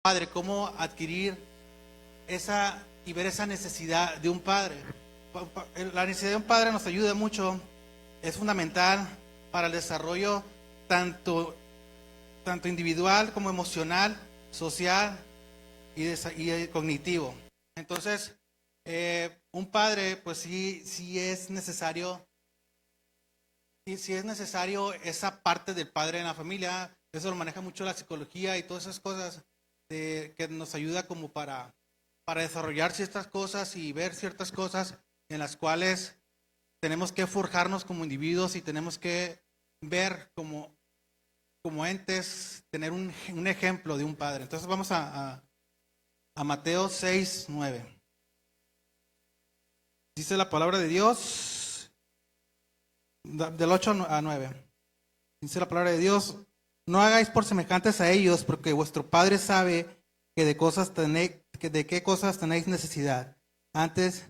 padre, cómo adquirir esa y ver esa necesidad de un padre. La necesidad de un padre nos ayuda mucho, es fundamental para el desarrollo tanto individual como emocional, social y cognitivo. Entonces, un padre, pues sí es necesario, sí es necesario esa parte del padre en la familia. Eso lo maneja mucho la psicología y todas esas cosas que nos ayuda como para desarrollar ciertas cosas y ver ciertas cosas en las cuales tenemos que forjarnos como individuos y tenemos que ver como entes, tener un ejemplo de un padre. Entonces vamos a Mateo 6:9. Dice la palabra de Dios, del 8 a 9. Dice la palabra de Dios: no hagáis por semejantes a ellos, porque vuestro Padre sabe que de qué cosas tenéis necesidad, antes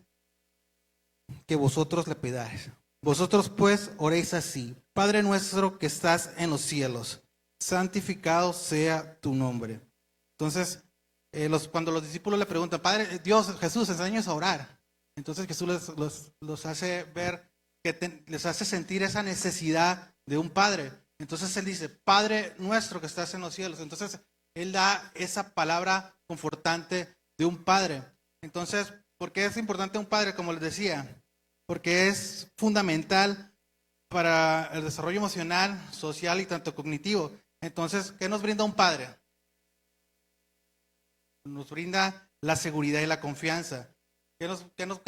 que vosotros le pidáis. Vosotros pues oréis así: Padre nuestro que estás en los cielos, santificado sea tu nombre. Entonces, cuando los discípulos le preguntan: Padre, Dios, Jesús, enséñanos a orar. Entonces Jesús los hace ver, les hace sentir esa necesidad de un Padre. Entonces Él dice: Padre nuestro que estás en los cielos. Entonces Él da esa palabra confortante de un Padre. Entonces, ¿por qué es importante un Padre? Como les decía, porque es fundamental para el desarrollo emocional, social y tanto cognitivo. Entonces, ¿qué nos brinda un padre? Nos brinda la seguridad y la confianza. ¿Qué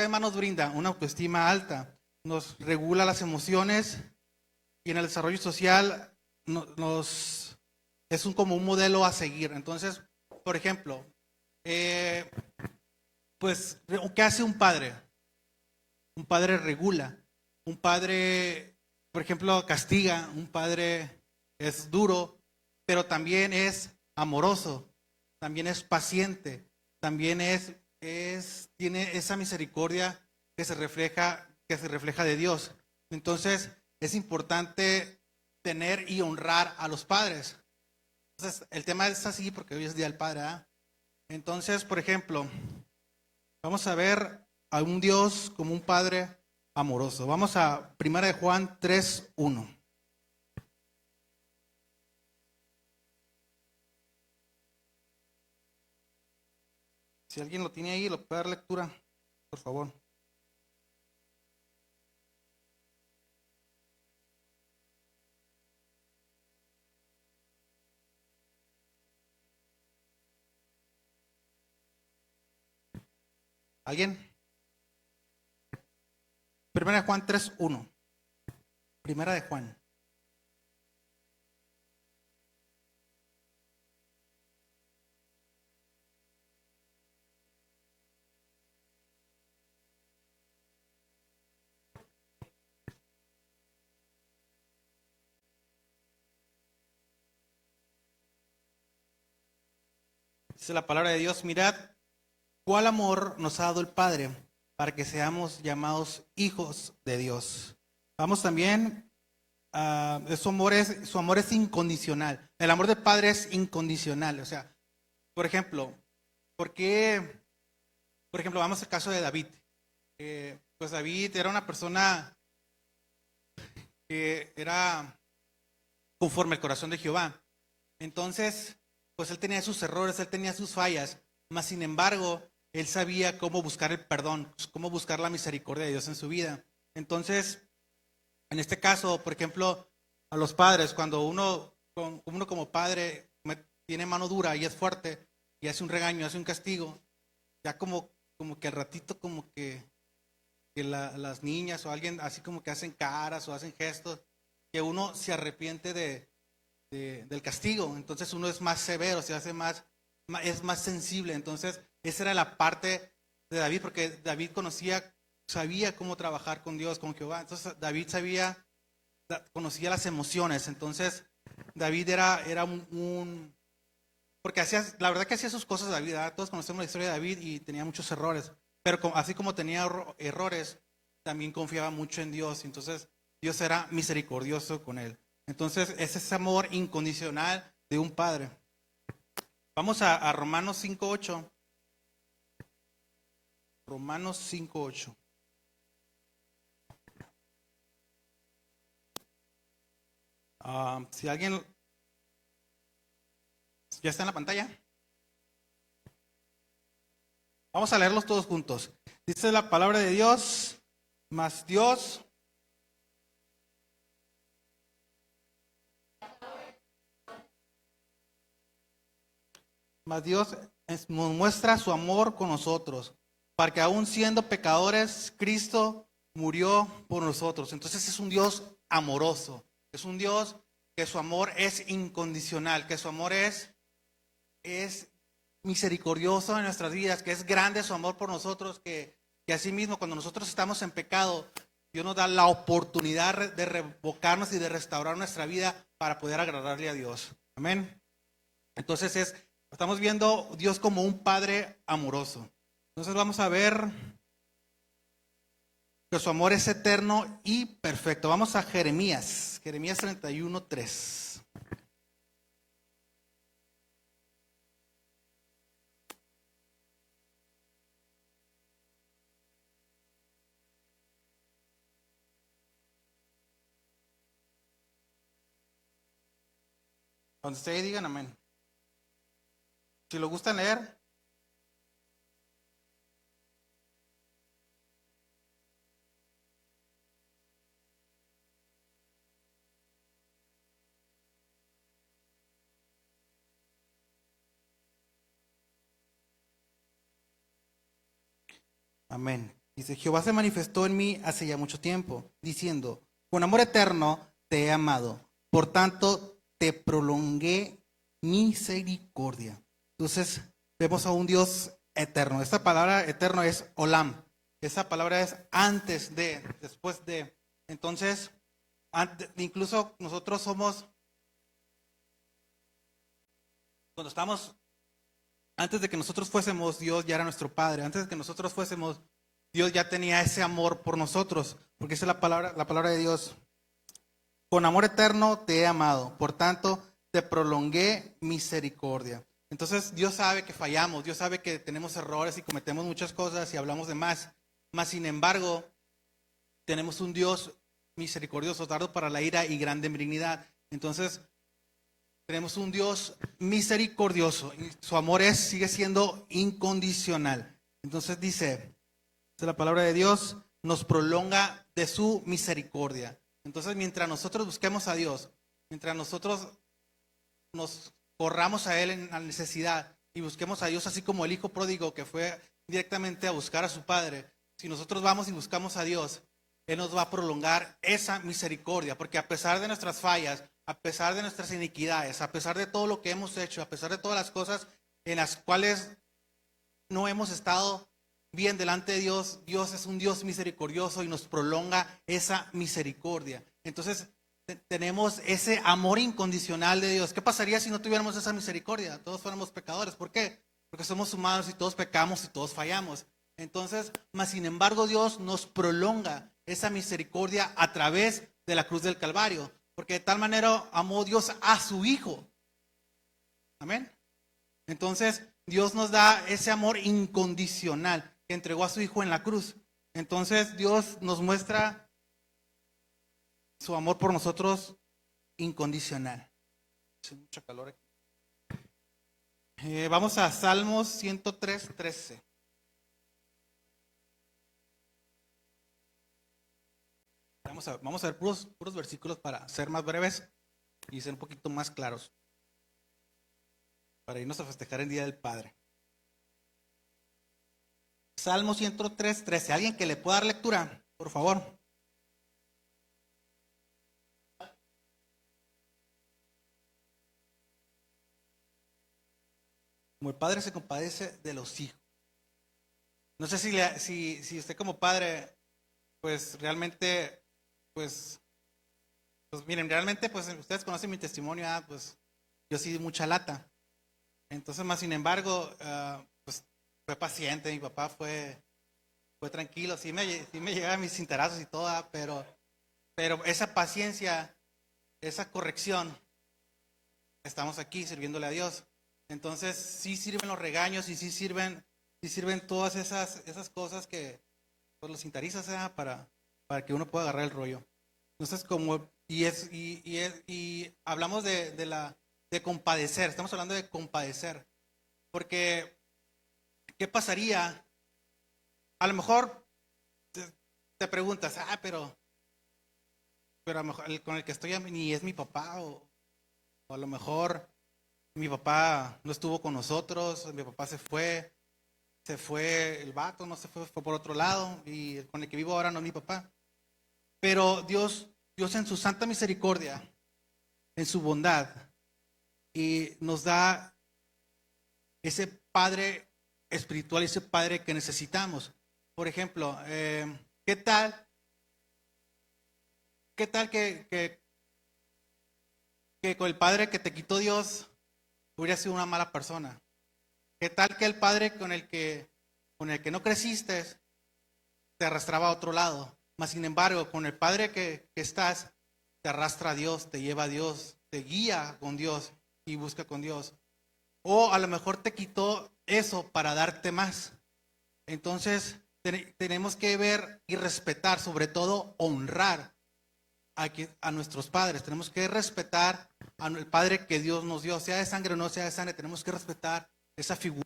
más nos brinda? Una autoestima alta. Nos regula las emociones y en el desarrollo social es como un modelo a seguir. Entonces, por ejemplo, pues, ¿qué hace un padre? Un padre regula. Un padre, por ejemplo, castiga. Un padre es duro, pero también es amoroso. También es paciente. También tiene esa misericordia que se refleja de Dios. Entonces, es importante tener y honrar a los padres. Entonces, el tema es así porque hoy es Día del Padre, ¿eh? Entonces, por ejemplo, vamos a ver a un Dios como un Padre amoroso. Vamos a 1 Juan 3:1. Si alguien lo tiene ahí, lo puede dar lectura, por favor. ¿Alguien? 1 Juan 3:1. Primera de Juan. Dice la palabra de Dios: mirad cuál amor nos ha dado el Padre para que seamos llamados hijos de Dios. Vamos también su amor es incondicional. El amor del Padre es incondicional. O sea, por ejemplo, ¿por qué? Por ejemplo, vamos al caso de David. Pues David era una persona que era conforme al corazón de Jehová. Entonces, pues él tenía sus errores, él tenía sus fallas, mas sin embargo, él sabía cómo buscar el perdón, cómo buscar la misericordia de Dios en su vida. Entonces, en este caso, por ejemplo, a los padres, cuando uno como padre tiene mano dura y es fuerte y hace un regaño, hace un castigo, ya como que al ratito como que las niñas o alguien así como que hacen caras o hacen gestos, que uno se arrepiente del castigo. Entonces uno es más severo, es más sensible. Entonces esa era la parte de David, porque David sabía cómo trabajar con Dios, con Jehová. Entonces David conocía las emociones. Entonces David era porque la verdad que hacía sus cosas David, ¿verdad? Todos conocemos la historia de David y tenía muchos errores, pero así como tenía errores, también confiaba mucho en Dios. Entonces Dios era misericordioso con él. Entonces, ese es ese amor incondicional de un padre. Vamos a Romanos 5:8. Romanos 5:8. Si alguien ya está en la pantalla, vamos a leerlos todos juntos. Dice la palabra de Dios, mas Dios nos muestra su amor con nosotros, para que aún siendo pecadores, Cristo murió por nosotros. Entonces es un Dios amoroso, es un Dios que su amor es incondicional, que su amor es misericordioso en nuestras vidas, que es grande su amor por nosotros, que asimismo cuando nosotros estamos en pecado, Dios nos da la oportunidad de revocarnos y de restaurar nuestra vida para poder agradarle a Dios. Amén. Entonces estamos viendo a Dios como un Padre amoroso. Entonces vamos a ver que su amor es eterno y perfecto. Vamos a Jeremías 31:3. Cuando ustedes digan amén. Si lo gustan leer. Amén. Dice, Jehová se manifestó en mí hace ya mucho tiempo, diciendo, con amor eterno te he amado, por tanto te prolongué misericordia. Entonces vemos a un Dios eterno. Esta palabra eterno es olam. Esa palabra es antes de, después de. Entonces, incluso nosotros somos, cuando estamos, antes de que nosotros fuésemos, Dios ya era nuestro Padre. Antes de que nosotros fuésemos, Dios ya tenía ese amor por nosotros. Porque esa es la palabra de Dios. Con amor eterno te he amado, por tanto te prolongué misericordia. Entonces Dios sabe que fallamos, Dios sabe que tenemos errores y cometemos muchas cosas y hablamos de más. Mas sin embargo, tenemos un Dios misericordioso, tardo para la ira y grande en benignidad. Entonces, tenemos un Dios misericordioso y su amor sigue siendo incondicional. Entonces dice la palabra de Dios, nos prolonga de su misericordia. Entonces, mientras nosotros busquemos a Dios, mientras nosotros nos corramos a Él en la necesidad y busquemos a Dios así como el hijo pródigo que fue directamente a buscar a su padre, si nosotros vamos y buscamos a Dios, Él nos va a prolongar esa misericordia, porque a pesar de nuestras fallas, a pesar de nuestras iniquidades, a pesar de todo lo que hemos hecho, a pesar de todas las cosas en las cuales no hemos estado bien delante de Dios, Dios es un Dios misericordioso y nos prolonga esa misericordia. Entonces tenemos ese amor incondicional de Dios. ¿Qué pasaría si no tuviéramos esa misericordia? Todos fuéramos pecadores. ¿Por qué? Porque somos humanos y todos pecamos y todos fallamos. Entonces, mas sin embargo, Dios nos prolonga esa misericordia a través de la cruz del Calvario. Porque de tal manera amó Dios a su Hijo. Amén. Entonces, Dios nos da ese amor incondicional que entregó a su Hijo en la cruz. Entonces, Dios nos muestra su amor por nosotros incondicional. Hace mucho calor aquí. Vamos a Salmos 103:13. Vamos a ver puros versículos para ser más breves y ser un poquito más claros, para irnos a festejar el Día del Padre. Salmo 103:13. ¿Alguien que le pueda dar lectura? Por favor. Como el padre se compadece de los hijos. No sé si usted como padre, pues realmente, pues miren, realmente, pues ustedes conocen mi testimonio, pues yo sí di mucha lata. Entonces, más sin embargo, pues fue paciente, mi papá fue tranquilo, sí me llegaban mis cintarazos y todo, pero esa paciencia, esa corrección, estamos aquí sirviéndole a Dios. Entonces sí sirven los regaños y sí sirven todas esas cosas que pues, los cintarizas para que uno pueda agarrar el rollo. Entonces y hablamos de compadecer, estamos hablando de compadecer, porque ¿qué pasaría? A lo mejor te preguntas, pero a lo mejor con el que estoy ni es mi papá, o a lo mejor mi papá no estuvo con nosotros, mi papá se fue el vato, no se fue por otro lado, y con el que vivo ahora no es mi papá. Pero Dios en su santa misericordia, en su bondad, y nos da ese Padre espiritual, ese Padre que necesitamos. Por ejemplo, ¿qué tal que con el Padre que te quitó Dios hubiera sido una mala persona? ¿Qué tal que el Padre con el que no creciste te arrastraba a otro lado? Mas sin embargo, con el Padre que estás, te arrastra a Dios, te lleva a Dios, te guía con Dios y busca con Dios. O a lo mejor te quitó eso para darte más. Entonces, tenemos que ver y respetar, sobre todo honrar a nuestros padres. Tenemos que respetar al Padre que Dios nos dio, sea de sangre o no sea de sangre, tenemos que respetar esa figura.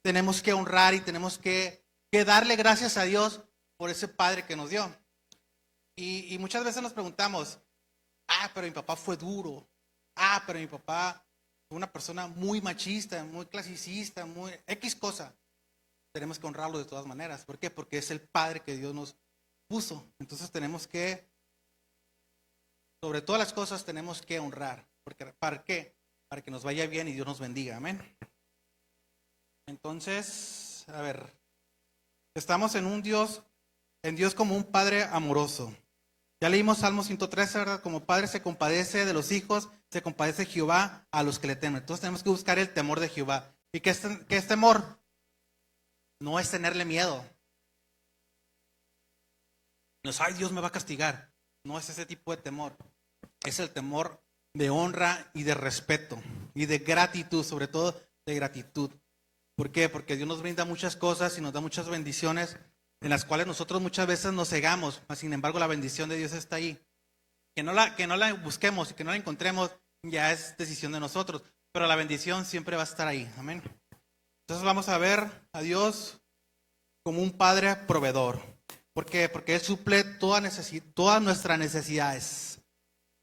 Tenemos que honrar y tenemos que darle gracias a Dios por ese Padre que nos dio. Y muchas veces nos preguntamos, pero mi papá fue duro. Pero mi papá fue una persona muy machista, muy clasicista, muy X cosa. Tenemos que honrarlo de todas maneras. ¿Por qué? Porque es el Padre que Dios nos puso. Entonces tenemos que, sobre todas las cosas, tenemos que honrar. ¿Para qué? Para que nos vaya bien y Dios nos bendiga. Amén. Entonces, a ver, estamos en Dios como un Padre amoroso. Ya leímos Salmo 113, ¿verdad? Como Padre se compadece de los hijos, se compadece Jehová a los que le temen. Entonces tenemos que buscar el temor de Jehová. ¿Y qué es temor? No es tenerle miedo. No es, Dios me va a castigar. No es ese tipo de temor. Es el temor de honra y de respeto y de gratitud, sobre todo de gratitud. ¿Por qué? Porque Dios nos brinda muchas cosas y nos da muchas bendiciones en las cuales nosotros muchas veces nos cegamos, mas sin embargo la bendición de Dios está ahí. Que no la busquemos y que no la encontremos ya es decisión de nosotros, pero la bendición siempre va a estar ahí. Amén. Entonces vamos a ver a Dios como un Padre proveedor. ¿Por qué? Porque Él suple todas nuestras necesidades.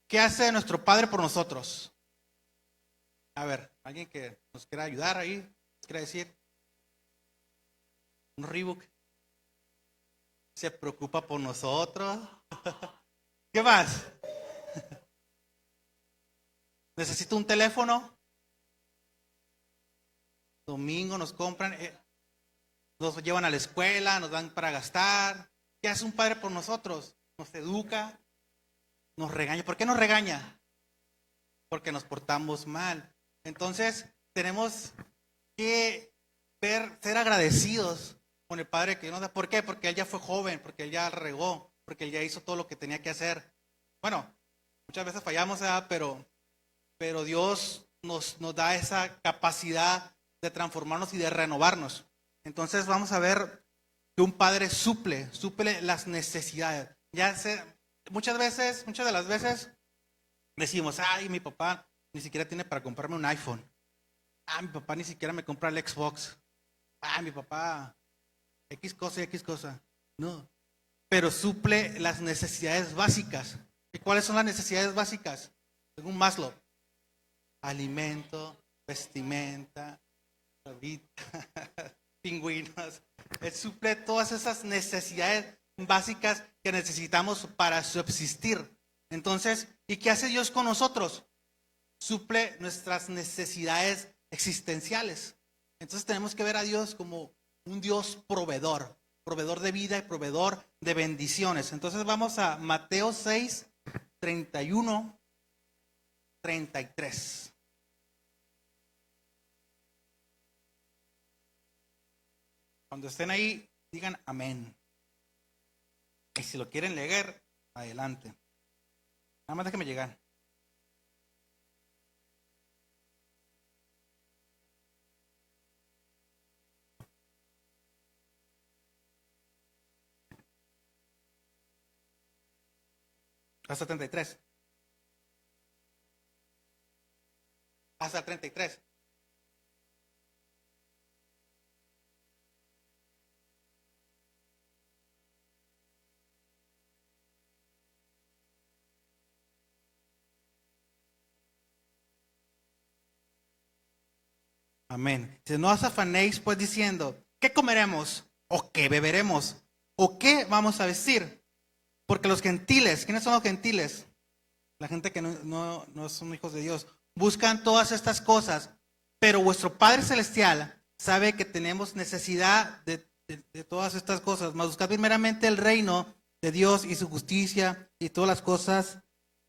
¿Qué hace nuestro Padre por nosotros? A ver, alguien que nos quiera ayudar ahí, nos quiera decir. Un Reebok. Se preocupa por nosotros. ¿Qué más? ¿Necesito un teléfono? Domingo nos compran, nos llevan a la escuela, nos dan para gastar. ¿Qué hace un padre por nosotros? Nos educa, nos regaña. ¿Por qué nos regaña? Porque nos portamos mal. Entonces, tenemos que ser agradecidos con el Padre que nos da. ¿Por qué? Porque Él ya fue joven, porque Él ya regó, porque Él ya hizo todo lo que tenía que hacer. Bueno, muchas veces fallamos, pero Dios nos da esa capacidad de transformarnos y de renovarnos. Entonces vamos a ver que un padre suple las necesidades. Muchas de las veces decimos, mi papá ni siquiera tiene para comprarme un iPhone. Mi papá ni siquiera me compra el Xbox. Mi papá, X cosa y X cosa. No, pero suple las necesidades básicas. ¿Y cuáles son las necesidades básicas? Según Maslow. Alimento, vestimenta, pingüinos. Él suple todas esas necesidades básicas que necesitamos para subsistir. Entonces, ¿y qué hace Dios con nosotros? Suple nuestras necesidades existenciales. Entonces tenemos que ver a Dios como un Dios proveedor, proveedor de vida y proveedor de bendiciones. Entonces vamos a Mateo 6, 31, 33. Cuando estén ahí, digan amén. Y si lo quieren leer, adelante. Nada más déjenme llegar. Hasta 33. Hasta 33. Amén. Si no os afanéis pues diciendo, ¿qué comeremos? ¿O qué beberemos? ¿O qué vamos a vestir? Porque los gentiles, ¿quiénes son los gentiles? La gente que no son hijos de Dios. Buscan todas estas cosas, pero vuestro Padre Celestial sabe que tenemos necesidad de todas estas cosas. Mas buscad primeramente el reino de Dios y su justicia, y todas las cosas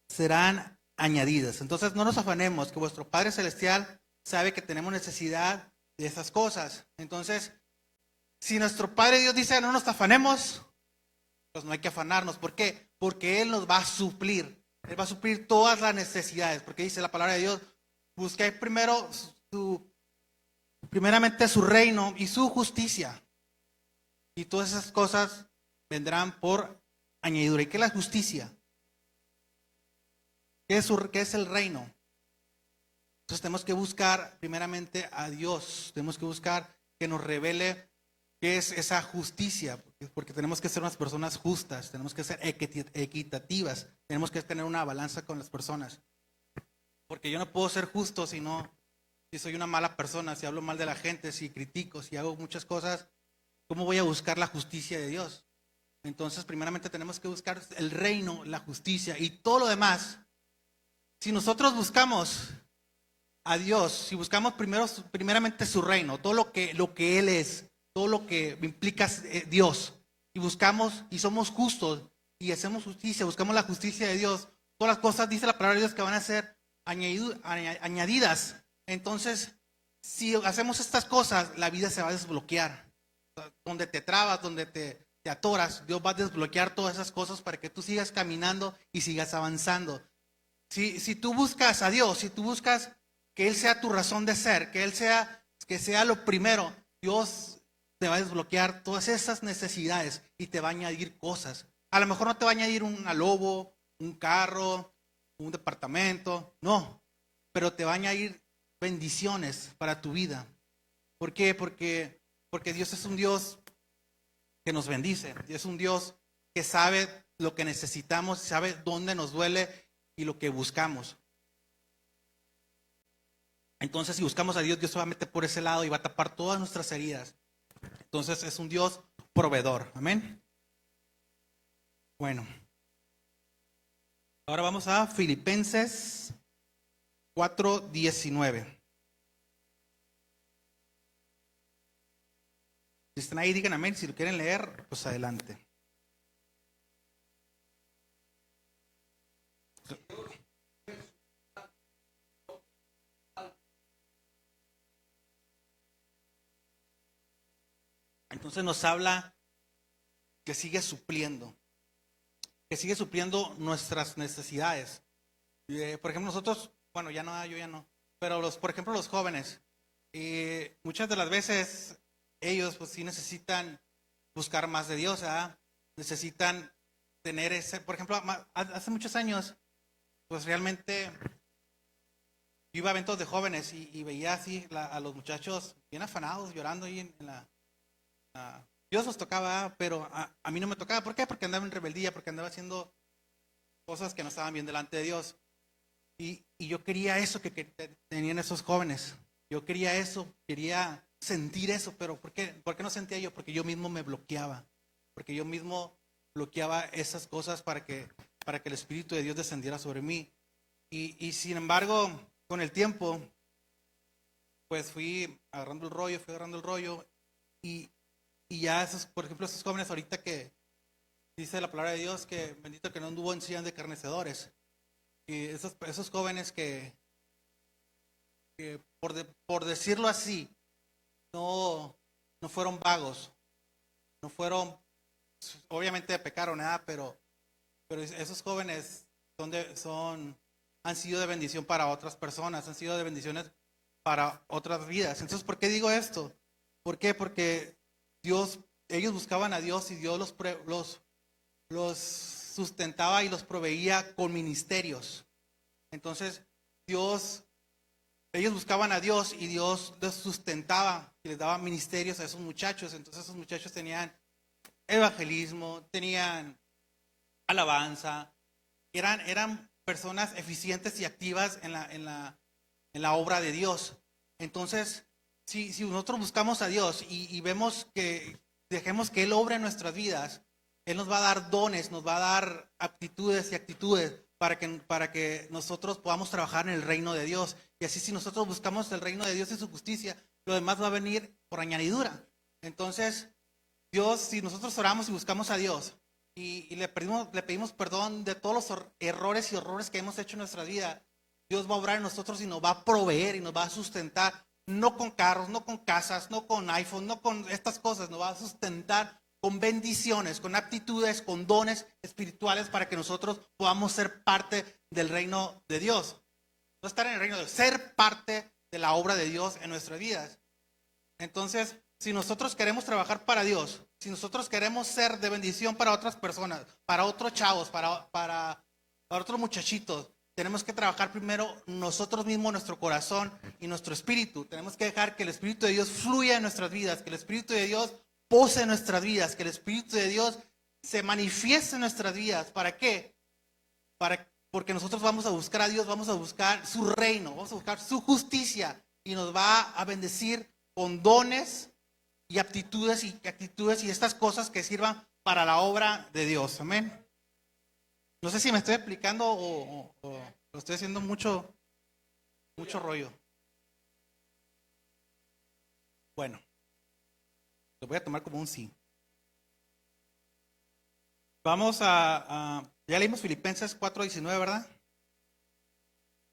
serán añadidas. Entonces no nos afanemos, que vuestro Padre Celestial sabe que tenemos necesidad de esas cosas. Entonces, si nuestro Padre Dios dice no nos afanemos, pues no hay que afanarnos. ¿Por qué? Porque Él nos va a suplir. Él va a suplir todas las necesidades. Porque dice la palabra de Dios, busqué primeramente su reino y su justicia. Y todas esas cosas vendrán por añadidura. ¿Y qué es la justicia? ¿Qué es el reino? Entonces tenemos que buscar primeramente a Dios. Tenemos que buscar que nos revele qué es esa justicia. Porque tenemos que ser unas personas justas. Tenemos que ser equitativas. Tenemos que tener una balanza con las personas. Porque yo no puedo ser justo si soy una mala persona, si hablo mal de la gente, si critico, si hago muchas cosas. ¿Cómo voy a buscar la justicia de Dios? Entonces primeramente tenemos que buscar el reino, la justicia y todo lo demás. Si nosotros buscamos a Dios, si buscamos primeramente su reino, todo lo que Él es, todo lo que implica Dios, y buscamos y somos justos y hacemos justicia, buscamos la justicia de Dios, todas las cosas, dice la palabra de Dios, que van a ser añadidas. Entonces, si hacemos estas cosas, la vida se va a desbloquear. Donde te trabas, donde te atoras, Dios va a desbloquear todas esas cosas para que tú sigas caminando y sigas avanzando. Si tú buscas a Dios, si tú buscas que Él sea tu razón de ser, que sea lo primero, Dios te va a desbloquear todas esas necesidades y te va a añadir cosas. A lo mejor no te va a añadir un lobo, un carro, un departamento, no, pero te va a añadir bendiciones para tu vida. ¿Por qué? Porque Dios es un Dios que nos bendice, es un Dios que sabe lo que necesitamos, sabe dónde nos duele y lo que buscamos. Entonces, si buscamos a Dios, Dios se va a meter por ese lado y va a tapar todas nuestras heridas. Entonces, es un Dios proveedor. Amén. Bueno. Ahora vamos a Filipenses 4:19. Si están ahí, digan amén. Si lo quieren leer, pues adelante. Entonces nos habla que sigue supliendo nuestras necesidades. Por ejemplo, nosotros, bueno, ya no, yo ya no, pero por ejemplo, los jóvenes, muchas de las veces ellos pues sí necesitan buscar más de Dios, ¿verdad? Necesitan tener por ejemplo, hace muchos años, pues realmente yo iba a eventos de jóvenes y veía así a los muchachos bien afanados, llorando ahí en la... Dios los tocaba, pero a mí no me tocaba. ¿Por qué? Porque andaba en rebeldía, porque andaba haciendo cosas que no estaban bien delante de Dios. Y yo quería eso que tenían esos jóvenes. Yo quería eso, quería sentir eso, pero ¿por qué no sentía yo? Porque yo mismo me bloqueaba, porque yo mismo bloqueaba esas cosas para que el Espíritu de Dios descendiera sobre mí. Y sin embargo, con el tiempo, pues fui agarrando el rollo, y ya esos, por ejemplo, esos jóvenes ahorita que dice la palabra de Dios que bendito que no anduvo en silla de escarnecedores. Y esos jóvenes que por decirlo así, no fueron vagos, no fueron, obviamente pecaron, nada, pero esos jóvenes han sido de bendición para otras personas, han sido de bendiciones para otras vidas. Entonces, ¿por qué digo esto? ¿Por qué? Porque ellos buscaban a Dios y Dios los sustentaba y los proveía con ministerios. Entonces, ellos buscaban a Dios y Dios les sustentaba y les daba ministerios a esos muchachos. Entonces, esos muchachos tenían evangelismo, tenían alabanza, eran personas eficientes y activas en la obra de Dios. Entonces, si nosotros buscamos a Dios y vemos que dejemos que Él obre en nuestras vidas, Él nos va a dar dones, nos va a dar aptitudes y actitudes para que nosotros podamos trabajar en el reino de Dios. Y así, si nosotros buscamos el reino de Dios y su justicia, lo demás va a venir por añadidura. Entonces, si nosotros oramos y buscamos a Dios y le pedimos perdón de todos los errores y horrores que hemos hecho en nuestra vida, Dios va a obrar en nosotros y nos va a proveer y nos va a sustentar, no con carros, no con casas, no con iPhone, no con estas cosas, nos va a sustentar con bendiciones, con aptitudes, con dones espirituales para que nosotros podamos ser parte del reino de Dios. No estar en el reino de Dios, ser parte de la obra de Dios en nuestras vidas. Entonces, si nosotros queremos trabajar para Dios, si nosotros queremos ser de bendición para otras personas, para otros chavos, para otros muchachitos, tenemos que trabajar primero nosotros mismos, nuestro corazón y nuestro espíritu. Tenemos que dejar que el Espíritu de Dios fluya en nuestras vidas, que el Espíritu de Dios pose en nuestras vidas, que el Espíritu de Dios se manifieste en nuestras vidas. ¿Para qué? Porque nosotros vamos a buscar a Dios, vamos a buscar su reino, vamos a buscar su justicia y nos va a bendecir con dones y aptitudes y actitudes y estas cosas que sirvan para la obra de Dios. Amén. No sé si me estoy explicando o lo estoy haciendo mucho rollo. Bueno, lo voy a tomar como un sí. Vamos ya leímos Filipenses 4:19, ¿verdad?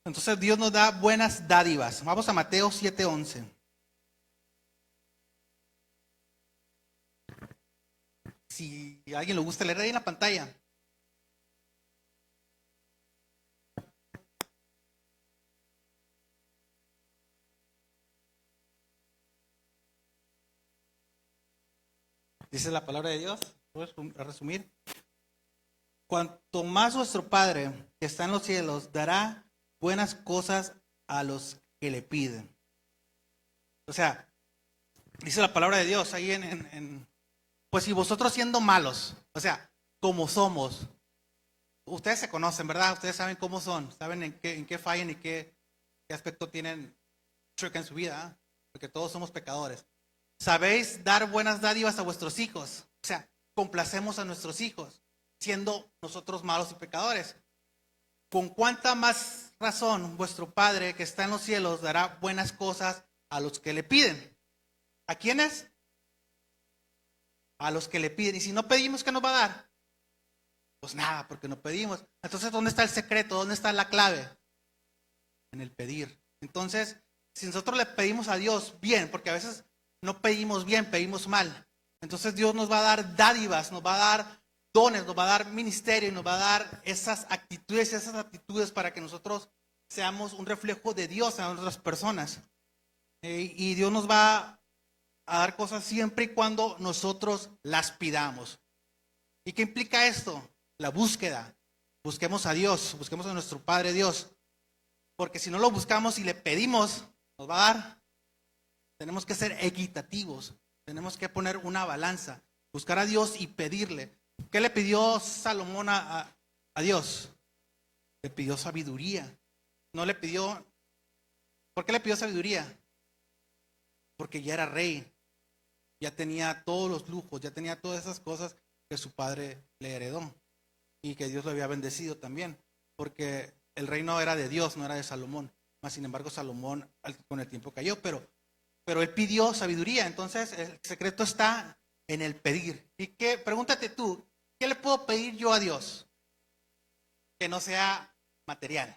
Entonces Dios nos da buenas dádivas. Vamos a Mateo 7:11. Si a alguien le gusta leer ahí en la pantalla. Dice la palabra de Dios, ¿puedes resumir? Cuanto más vuestro Padre que está en los cielos dará buenas cosas a los que le piden. O sea, dice la palabra de Dios ahí pues si vosotros siendo malos, o sea, como somos, ustedes se conocen, ¿verdad? Ustedes saben cómo son, saben en qué fallan y qué aspecto tienen chueca en su vida, ¿eh? Porque todos somos pecadores. Sabéis dar buenas dádivas a vuestros hijos, o sea, complacemos a nuestros hijos, siendo nosotros malos y pecadores. ¿Con cuánta más razón vuestro Padre que está en los cielos dará buenas cosas a los que le piden? ¿A quiénes? A los que le piden. Y si no pedimos, ¿qué nos va a dar? Pues nada, porque no pedimos. Entonces, ¿dónde está el secreto? ¿Dónde está la clave? En el pedir. Entonces, si nosotros le pedimos a Dios bien, porque a veces no pedimos bien, pedimos mal. Entonces Dios nos va a dar dádivas, nos va a dar dones, nos va a dar ministerio y nos va a dar esas actitudes, esas aptitudes para que nosotros seamos un reflejo de Dios a otras personas. Y Dios nos va a dar cosas siempre y cuando nosotros las pidamos. ¿Y qué implica esto? La búsqueda. Busquemos a Dios, busquemos a nuestro Padre Dios. Porque si no lo buscamos y le pedimos, nos va a dar. Tenemos que ser equitativos. Tenemos que poner una balanza. Buscar a Dios y pedirle. ¿Qué le pidió Salomón a Dios? Le pidió sabiduría. No le pidió. ¿Por qué le pidió sabiduría? Porque ya era rey. Ya tenía todos los lujos, ya tenía todas esas cosas que su padre le heredó y que Dios lo había bendecido también, porque el reino era de Dios, no era de Salomón. Mas sin embargo, Salomón con el tiempo cayó, pero él pidió sabiduría. Entonces, el secreto está en el pedir. Y que, pregúntate tú, ¿qué le puedo pedir yo a Dios que no sea material?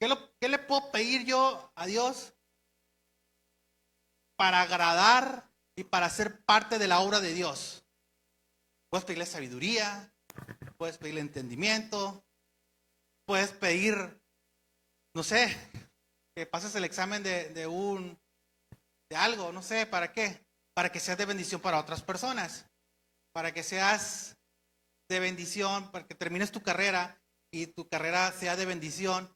¿Qué le puedo pedir yo a Dios para agradar y para ser parte de la obra de Dios? Puedes pedirle sabiduría, puedes pedirle entendimiento, puedes pedir, no sé, que pases el examen de algo, no sé, ¿para qué? Para que seas de bendición para otras personas, para que seas de bendición, para que termines tu carrera y tu carrera sea de bendición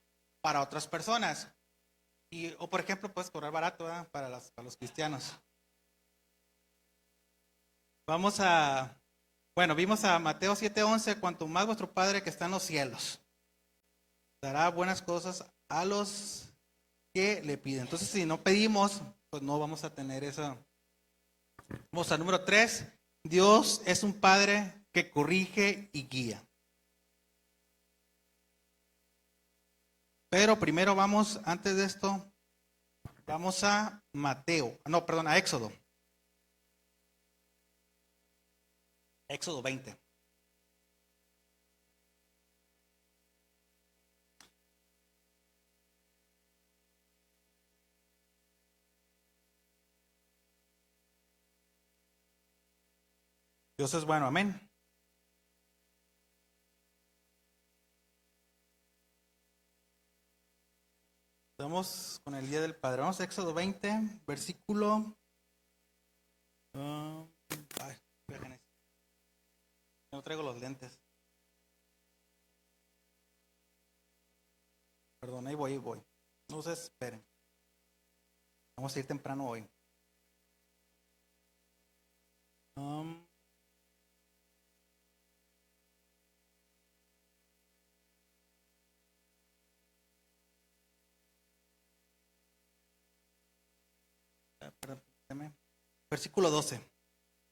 para otras personas. O por ejemplo, puedes cobrar barato, ¿verdad? Para los cristianos. Vimos a Mateo 7:11, cuanto más vuestro Padre que está en los cielos dará buenas cosas a los que le piden. Entonces, si no pedimos, pues no vamos a tener eso. Vamos al número 3. Dios es un Padre que corrige y guía. Pero primero antes de esto, vamos a a Éxodo. Éxodo 20. Dios es bueno, amén. Estamos con el Día del Padre. Vamos a Éxodo 20, versículo. No traigo los lentes. Perdón, ahí voy. No se esperen. Vamos a ir temprano hoy. Versículo 12.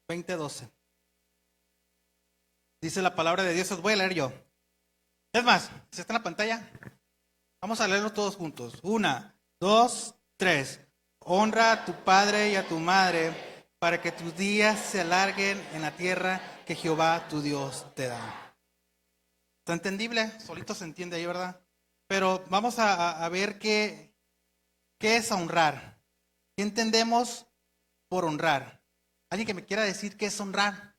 20:12. Dice la palabra de Dios, os voy a leer yo. Es más, ¿se está en la pantalla? Vamos a leerlo todos juntos. 1, 2, 3. Honra a tu padre y a tu madre para que tus días se alarguen en la tierra que Jehová tu Dios te da. ¿Está entendible? Solito se entiende ahí, ¿verdad? Pero vamos a ver qué es honrar. ¿Qué entendemos por honrar? ¿Alguien que me quiera decir qué es honrar?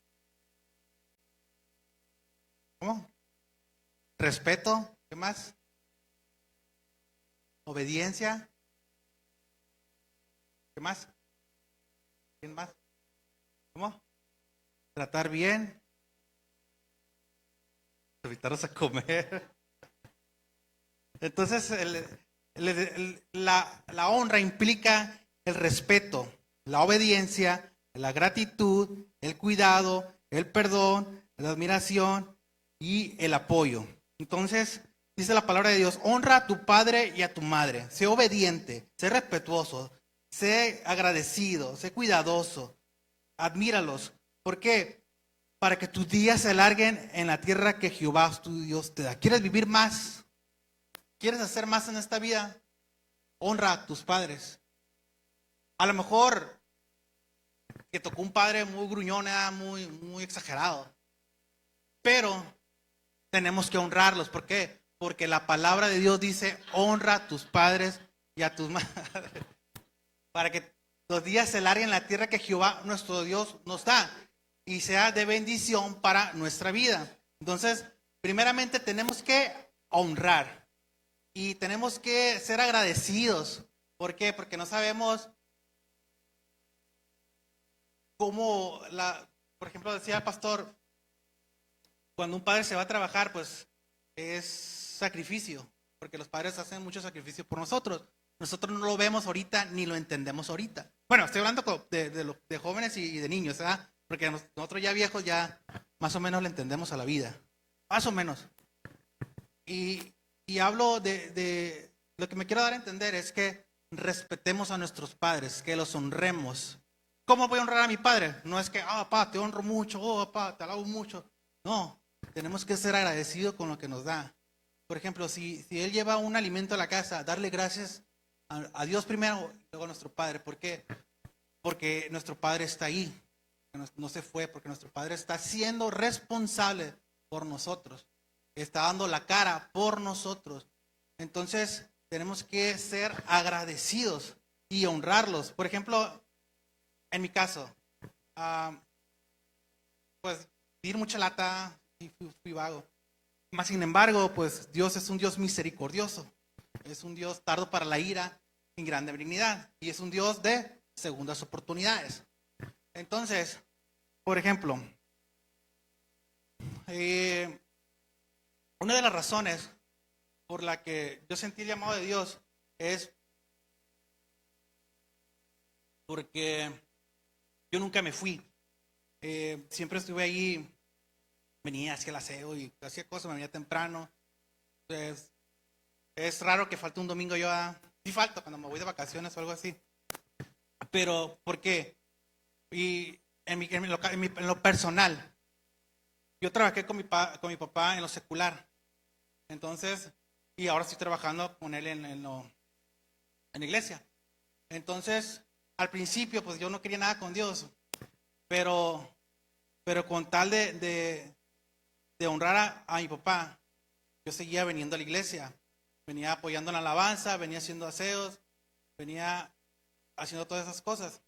¿Cómo? Respeto. ¿Qué más? Obediencia. ¿Qué más? ¿Quién más? ¿Cómo? Tratar bien. Invitarlos a comer. Entonces, la honra implica el respeto, la obediencia, la gratitud, el cuidado, el perdón, la admiración y el apoyo. Entonces, dice la palabra de Dios, honra a tu padre y a tu madre. Sé obediente, sé respetuoso, sé agradecido, sé cuidadoso. Admíralos. ¿Por qué? Para que tus días se alarguen en la tierra que Jehová tu Dios te da. ¿Quieres vivir más? ¿Quieres hacer más en esta vida? Honra a tus padres. A lo mejor que tocó un padre muy gruñón, muy exagerado. Pero tenemos que honrarlos. ¿Por qué? Porque la palabra de Dios dice, honra a tus padres y a tus madres. Para que los días se alarguen en la tierra que Jehová nuestro Dios nos da. Y sea de bendición para nuestra vida. Entonces, primeramente tenemos que honrar. Y tenemos que ser agradecidos. ¿Por qué? Porque no sabemos cómo, por ejemplo, decía el pastor, cuando un padre se va a trabajar, pues es sacrificio. Porque los padres hacen mucho sacrificio por nosotros. Nosotros no lo vemos ahorita ni lo entendemos ahorita. Bueno, estoy hablando de jóvenes y de niños, ¿verdad? Porque nosotros ya viejos ya más o menos le entendemos a la vida. Más o menos. Y hablo de lo que me quiero dar a entender es que respetemos a nuestros padres, que los honremos. ¿Cómo voy a honrar a mi padre? No es que, papá, te honro mucho, papá, te alabo mucho. No, tenemos que ser agradecidos con lo que nos da. Por ejemplo, si él lleva un alimento a la casa, darle gracias a Dios primero, luego a nuestro padre. ¿Por qué? Porque nuestro padre está ahí, no se fue, porque nuestro padre está siendo responsable por nosotros, está dando la cara por nosotros. Entonces, tenemos que ser agradecidos y honrarlos. Por ejemplo, en mi caso, pues, di mucha lata y fui vago. Mas, sin embargo, pues, Dios es un Dios misericordioso. Es un Dios tardo para la ira, en grande benignidad. Y es un Dios de segundas oportunidades. Entonces, por ejemplo, una de las razones por la que yo sentí el llamado de Dios es porque yo nunca me fui. Siempre estuve ahí, venía, hacía el aseo y hacía cosas, me venía temprano. Entonces, es raro que falte un domingo yo sí falto cuando me voy de vacaciones o algo así. Pero, ¿por qué? Y en lo personal, yo trabajé con mi papá en lo secular. Entonces, y ahora estoy trabajando con él en la iglesia. Entonces, al principio, pues yo no quería nada con Dios. Pero con tal de honrar a mi papá, yo seguía viniendo a la iglesia. Venía apoyando en la alabanza, venía haciendo aseos, venía haciendo todas esas cosas.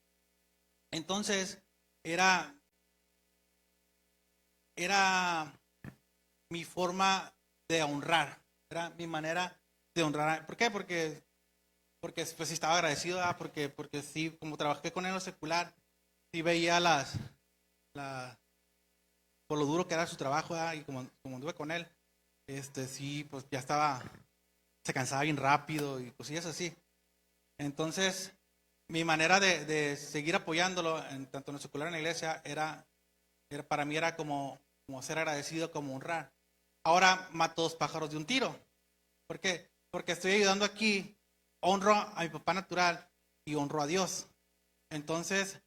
Entonces, era mi forma de honrar, era mi manera de honrar. ¿Por qué? Porque pues estaba agradecido, porque sí, como trabajé con él en lo secular, sí veía por lo duro que era su trabajo, y como anduve con él, sí, pues ya se cansaba bien rápido y cosillas así. Entonces, mi manera de seguir apoyándolo, tanto en lo secular como en la iglesia, para mí era como ser agradecido, como honrar. Ahora mato 2 pájaros de un tiro. ¿Por qué? Porque estoy ayudando aquí, honro a mi papá natural y honro a Dios. Entonces,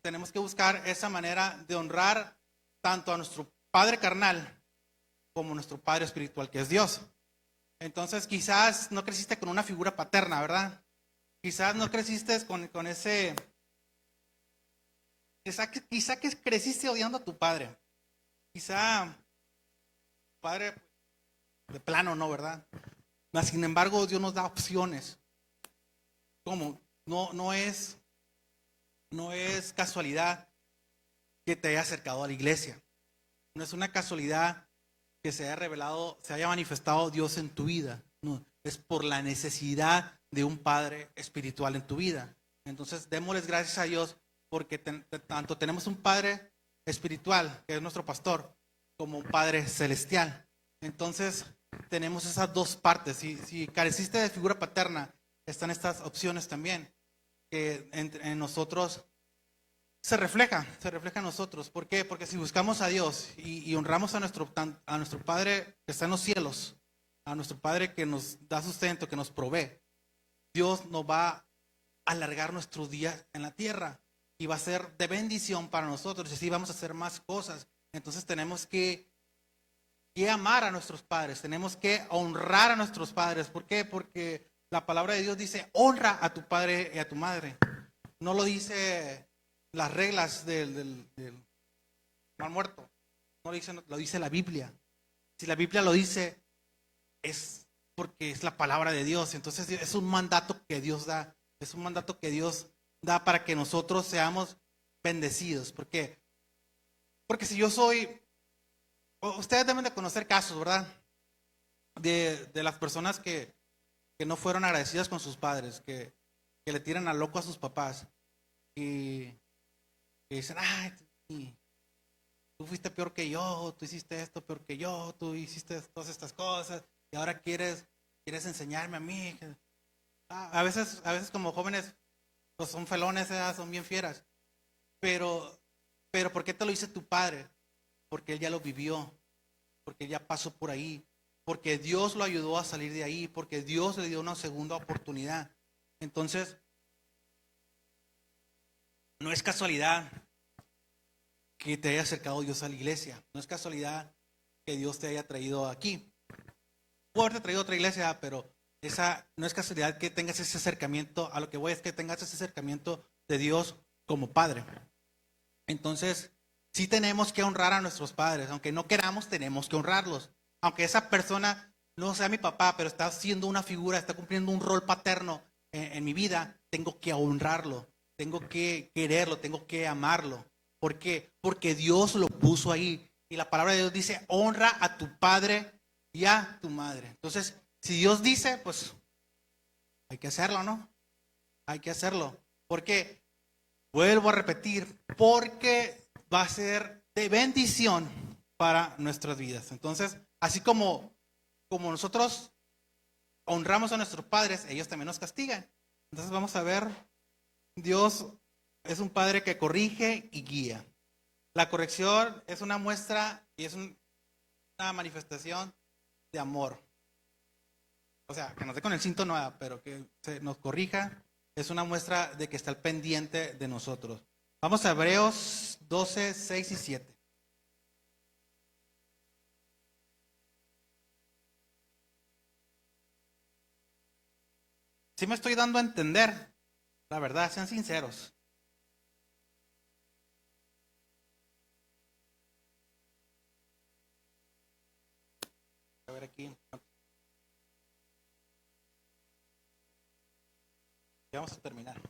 tenemos que buscar esa manera de honrar tanto a nuestro padre carnal como a nuestro padre espiritual, que es Dios. Entonces, quizás no creciste con una figura paterna, ¿verdad? Quizás no creciste con ese... Quizá que creciste odiando a tu padre. Quizá tu padre de plano no, ¿verdad? Mas, sin embargo, Dios nos da opciones. ¿Cómo? No es casualidad que te haya acercado a la iglesia. No es una casualidad que se haya manifestado Dios en tu vida. No, es por la necesidad de un padre espiritual en tu vida. Entonces, démosles gracias a Dios porque tanto tenemos un padre espiritual, que es nuestro pastor, como un padre celestial. Entonces, tenemos esas dos partes. Si careciste de figura paterna, están estas opciones también, que en nosotros se refleja en nosotros. ¿Por qué? Porque si buscamos a Dios y honramos a nuestro Padre que está en los cielos, a nuestro Padre que nos da sustento, que nos provee, Dios nos va a alargar nuestros días en la tierra y va a ser de bendición para nosotros, y así vamos a hacer más cosas. Entonces tenemos que amar a nuestros padres, tenemos que honrar a nuestros padres. ¿Por qué? Porque la palabra de Dios dice: honra a tu padre y a tu madre. No lo dice las reglas del mal muerto, no lo dice la Biblia. Si la Biblia lo dice, es porque es la palabra de Dios. Entonces es un mandato que Dios da, es un mandato que Dios da para que nosotros seamos bendecidos. ¿Por qué? Porque si yo ustedes deben de conocer casos, ¿verdad? De las personas que no fueron agradecidas con sus padres, que le tiran a loco a sus papás y que dicen: ay, tú fuiste peor que yo, tú hiciste esto peor que yo, tú hiciste todas estas cosas y ahora quieres enseñarme a mí. A veces como jóvenes pues son felones, son bien fieras, pero ¿por qué te lo dice tu padre? Porque él ya lo vivió, porque él ya pasó por ahí, porque Dios lo ayudó a salir de ahí, porque Dios le dio una segunda oportunidad. Entonces, No es casualidad que te haya acercado Dios a la iglesia. No es casualidad que Dios te haya traído aquí. Puedo haberte traído a otra iglesia, pero esa no es casualidad que tengas ese acercamiento. A lo que voy es que tengas ese acercamiento de Dios como Padre. Entonces, sí tenemos que honrar a nuestros padres. Aunque no queramos, tenemos que honrarlos. Aunque esa persona no sea mi papá, pero está siendo una figura, está cumpliendo un rol paterno en mi vida, tengo que honrarlo, tengo que quererlo, tengo que amarlo. ¿Por qué? Porque Dios lo puso ahí. Y la palabra de Dios dice, honra a tu padre y a tu madre. Entonces, si Dios dice, pues hay que hacerlo, ¿no? Hay que hacerlo. Porque, vuelvo a repetir, porque va a ser de bendición para nuestras vidas. Entonces, así como nosotros honramos a nuestros padres, ellos también nos castigan. Entonces vamos a ver, Dios es un padre que corrige y guía. La corrección es una muestra y es una manifestación de amor. O sea, que nos dé con el cinto no, pero que nos corrija, es una muestra de que está al pendiente de nosotros. Vamos a Hebreos 12, 6 y 7. Sí me estoy dando a entender, la verdad, sean sinceros. A ver aquí. Ya vamos a terminar.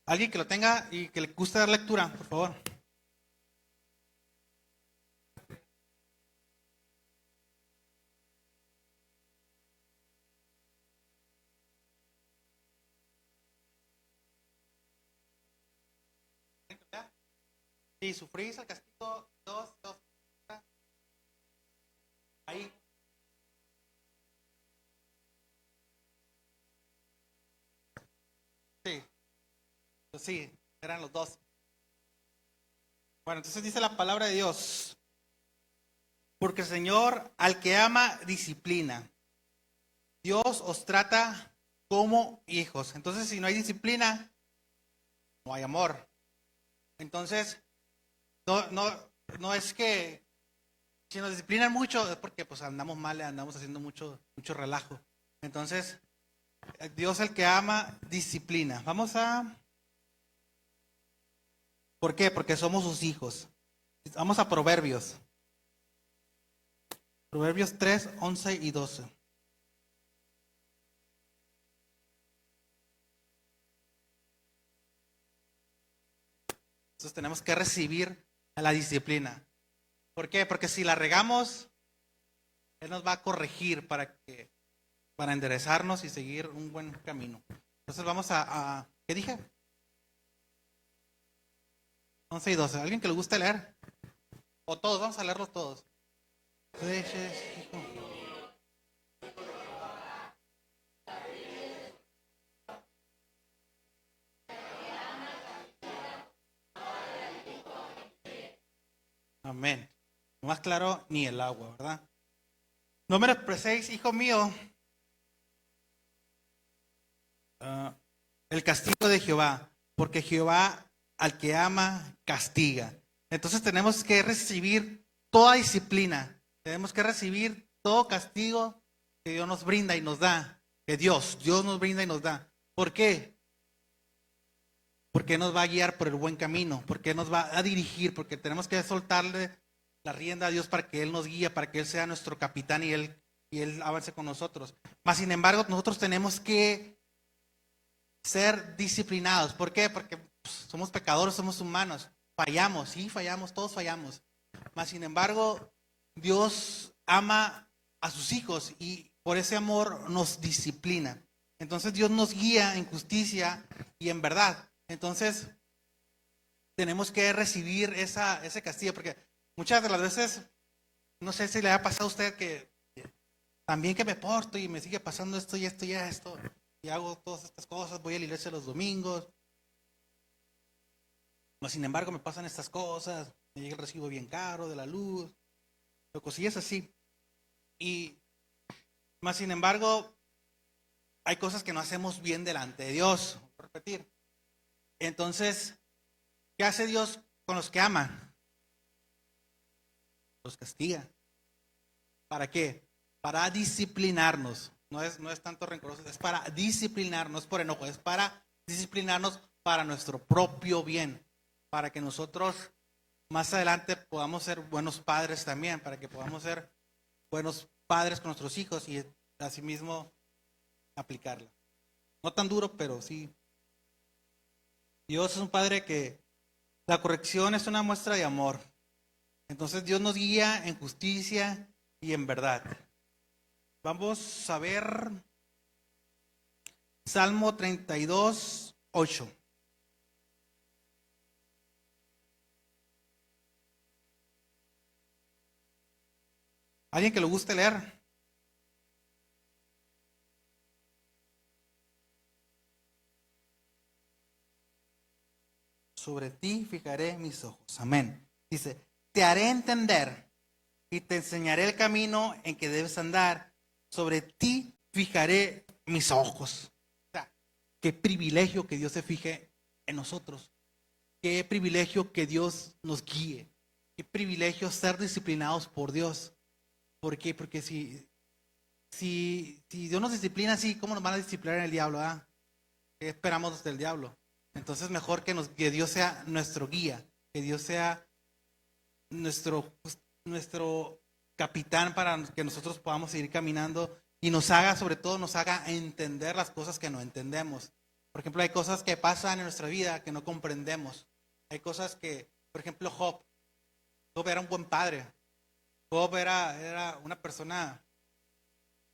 Alguien que lo tenga y que le guste dar lectura, por favor. Si sufrís el castigo, dos, ahí. Sí, pues sí, eran los dos. Bueno, entonces dice la palabra de Dios. Porque el Señor al que ama disciplina. Dios os trata como hijos. Entonces, si no hay disciplina, no hay amor. Entonces, no es que si nos disciplinan mucho es porque pues andamos mal, andamos haciendo mucho relajo. Entonces, Dios el que ama disciplina. ¿Por qué? Porque somos sus hijos. Vamos a Proverbios. Proverbios 3, 11 y 12. Entonces tenemos que recibir la disciplina. ¿Por qué? Porque si la regamos, Él nos va a corregir para enderezarnos y seguir un buen camino. Entonces vamos ¿qué dije? 11 y 12. ¿Alguien que le guste leer? O todos, vamos a leerlos todos. Amén. Más claro, ni el agua, ¿verdad? Número 6, hijo mío. El castigo de Jehová, porque Jehová al que ama castiga. Entonces tenemos que recibir toda disciplina, tenemos que recibir todo castigo que Dios nos brinda y nos da, que Dios nos brinda y nos da. ¿Por qué? Porque nos va a guiar por el buen camino, porque nos va a dirigir, porque tenemos que soltarle la rienda a Dios para que Él nos guíe, para que Él sea nuestro capitán y Él avance con nosotros. Mas sin embargo, nosotros tenemos que ser disciplinados. ¿Por qué? Porque somos pecadores, somos humanos. Fallamos, sí, fallamos, todos fallamos. Mas sin embargo, Dios ama a sus hijos y por ese amor nos disciplina. Entonces Dios nos guía en justicia y en verdad. Entonces tenemos que recibir ese castigo, porque muchas de las veces, no sé si le ha pasado a usted que también que me porto y me sigue pasando esto y esto y esto, y hago todas estas cosas, voy a la iglesia los domingos, pero sin embargo me pasan estas cosas, me llega el recibo bien caro de la luz, o cosillas así. Y más sin embargo, hay cosas que no hacemos bien delante de Dios. Voy a repetir. Entonces, ¿qué hace Dios con los que ama? Los castiga. ¿Para qué? Para disciplinarnos. No es tanto rencoroso, es para disciplinarnos, no es por enojo, es para disciplinarnos para nuestro propio bien, para que nosotros más adelante podamos ser buenos padres también, para que podamos ser buenos padres con nuestros hijos y asimismo aplicarla. No tan duro, pero sí. Dios es un padre que la corrección es una muestra de amor. Entonces Dios nos guía en justicia y en verdad. Vamos a ver Salmo 32, 8. ¿Alguien que le guste leer? Sobre ti fijaré mis ojos. Amén. Dice, te haré entender y te enseñaré el camino en que debes andar. Sobre ti fijaré mis ojos. O sea, qué privilegio que Dios se fije en nosotros. Qué privilegio que Dios nos guíe. Qué privilegio ser disciplinados por Dios. ¿Por qué? Porque si Dios nos disciplina así, ¿cómo nos van a disciplinar el diablo? Ah? ¿Qué esperamos del diablo? Entonces mejor que Dios sea nuestro guía, que Dios sea nuestro capitán para que nosotros podamos seguir caminando y sobre todo nos haga entender las cosas que no entendemos. Por ejemplo, hay cosas que pasan en nuestra vida que no comprendemos. Hay cosas que, por ejemplo, Job era un buen padre. Job era una persona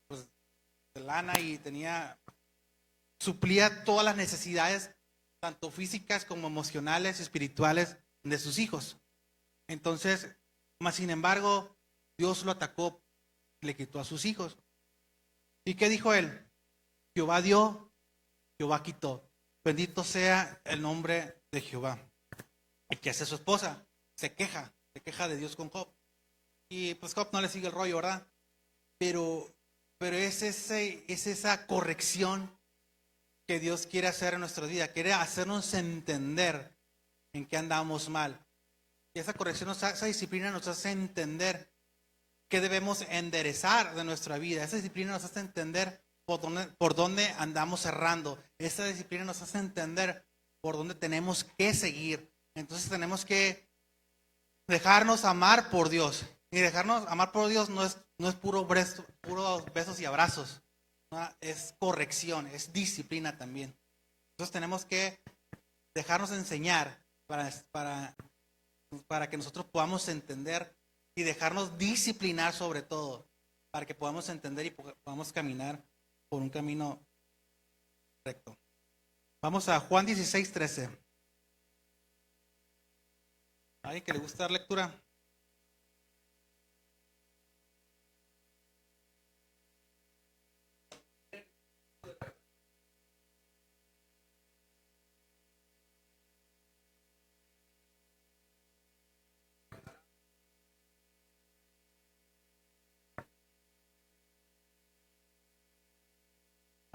pues, de lana y suplía todas las necesidades, tanto físicas como emocionales y espirituales de sus hijos. Entonces, más sin embargo, Dios lo atacó, le quitó a sus hijos. ¿Y qué dijo él? Jehová dio, Jehová quitó. Bendito sea el nombre de Jehová. ¿Y qué hace su esposa? Se queja de Dios con Job. Y pues Job no le sigue el rollo, ¿verdad? Pero es esa corrección que Dios quiere hacer en nuestra vida. Quiere hacernos entender en qué andamos mal. Y esa corrección, esa disciplina nos hace entender qué debemos enderezar de nuestra vida. Esa disciplina nos hace entender por dónde andamos errando. Esa disciplina nos hace entender por dónde tenemos que seguir. Entonces tenemos que dejarnos amar por Dios. Y dejarnos amar por Dios no es puros besos y abrazos. ¿No? Es corrección, es disciplina también. Entonces tenemos que dejarnos enseñar para que nosotros podamos entender y dejarnos disciplinar sobre todo, para que podamos entender y podamos caminar por un camino recto. Vamos a Juan 16, 13. ¿Alguien que le gusta dar lectura?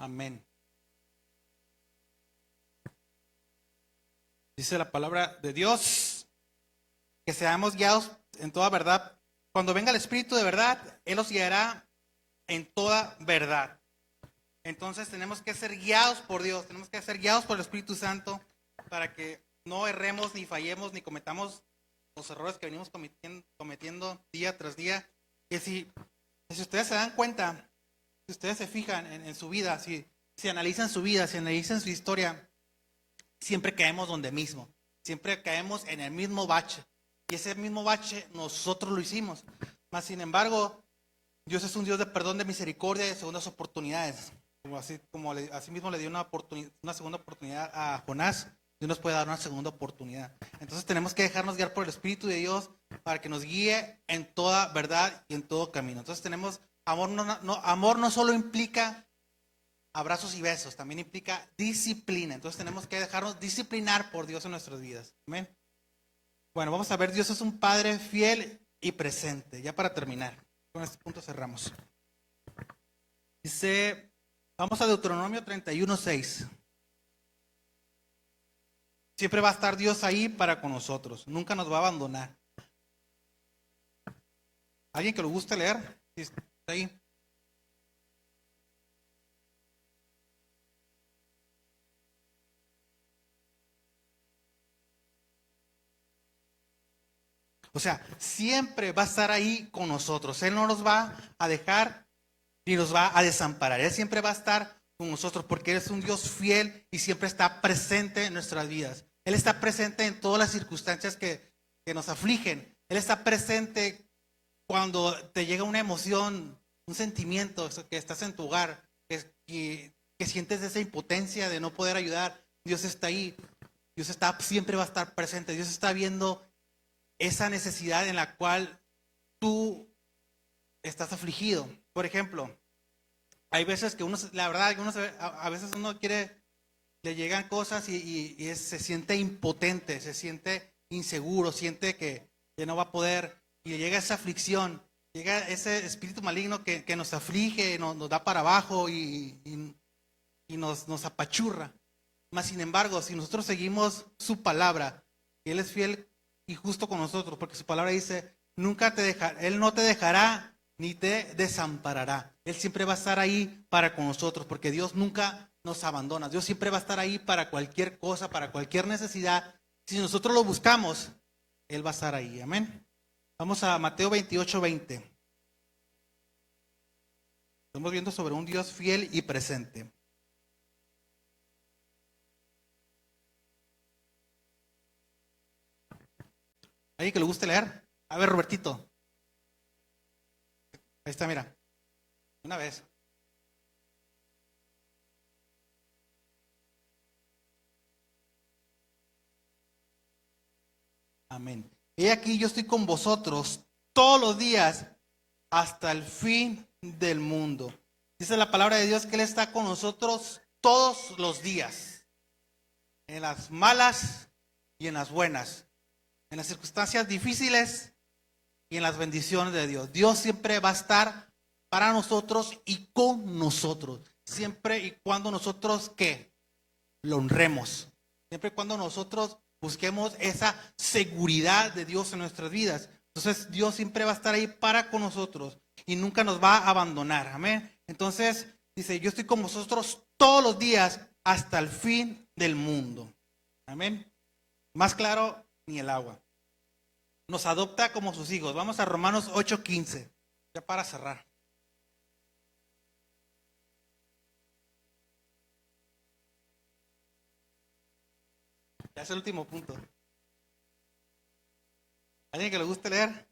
Amén. Dice la palabra de Dios que seamos guiados en toda verdad. Cuando venga el Espíritu de verdad, Él los guiará en toda verdad. Entonces tenemos que ser guiados por Dios, tenemos que ser guiados por el Espíritu Santo para que no erremos, ni fallemos, ni cometamos los errores que venimos cometiendo día tras día. Que si ustedes se dan cuenta, si ustedes se fijan en su vida, si analizan su vida, si analizan su historia, siempre caemos donde mismo, siempre caemos en el mismo bache. Y ese mismo bache nosotros lo hicimos. Mas sin embargo, Dios es un Dios de perdón, de misericordia y de segundas oportunidades. Así mismo le dio una segunda oportunidad a Jonás, Dios nos puede dar una segunda oportunidad. Entonces tenemos que dejarnos guiar por el Espíritu de Dios para que nos guíe en toda verdad y en todo camino. Entonces amor no solo implica abrazos y besos, también implica disciplina. Entonces tenemos que dejarnos disciplinar por Dios en nuestras vidas. Amén. Bueno, vamos a ver, Dios es un Padre fiel y presente. Ya para terminar, con este punto cerramos. Dice, vamos a Deuteronomio 31, 6. Siempre va a estar Dios ahí para con nosotros. Nunca nos va a abandonar. ¿Alguien que le guste leer? Sí, está ahí. O sea, siempre va a estar ahí con nosotros. Él no nos va a dejar ni nos va a desamparar. Él siempre va a estar con nosotros porque Él es un Dios fiel y siempre está presente en nuestras vidas. Él está presente en todas las circunstancias que nos afligen. Él está presente cuando te llega una emoción, un sentimiento, que estás en tu hogar, que sientes esa impotencia de no poder ayudar. Dios está ahí. Dios siempre va a estar presente. Dios está viendo esa necesidad en la cual tú estás afligido. Por ejemplo, hay veces que la verdad, a veces uno le llegan cosas y se siente impotente, se siente inseguro, siente que no va a poder, y le llega esa aflicción, llega ese espíritu maligno que nos aflige, nos da para abajo y nos apachurra. Mas sin embargo, si nosotros seguimos su palabra, Él es fiel y justo con nosotros, porque su palabra dice, Él no te dejará ni te desamparará. Él siempre va a estar ahí para con nosotros, porque Dios nunca nos abandona. Dios siempre va a estar ahí para cualquier cosa, para cualquier necesidad. Si nosotros lo buscamos, Él va a estar ahí. Amén. Vamos a Mateo 28:20. Estamos viendo sobre un Dios fiel y presente. ¿Alguien que le guste leer? A ver, Robertito. Ahí está, mira. Una vez. Amén. He aquí, yo estoy con vosotros todos los días hasta el fin del mundo. Dice la palabra de Dios que Él está con nosotros todos los días. En las malas y en las buenas. En las circunstancias difíciles y en las bendiciones de Dios. Dios siempre va a estar para nosotros y con nosotros. Siempre y cuando nosotros, ¿qué? Lo honremos. Siempre y cuando nosotros busquemos esa seguridad de Dios en nuestras vidas. Entonces Dios siempre va a estar ahí para con nosotros y nunca nos va a abandonar. Amén. Entonces dice, yo estoy con vosotros todos los días hasta el fin del mundo. Amén. Más claro ni el agua. Nos adopta como sus hijos. Vamos a Romanos 8:15. Ya para cerrar. Ya es el último punto. ¿Alguien que le guste leer?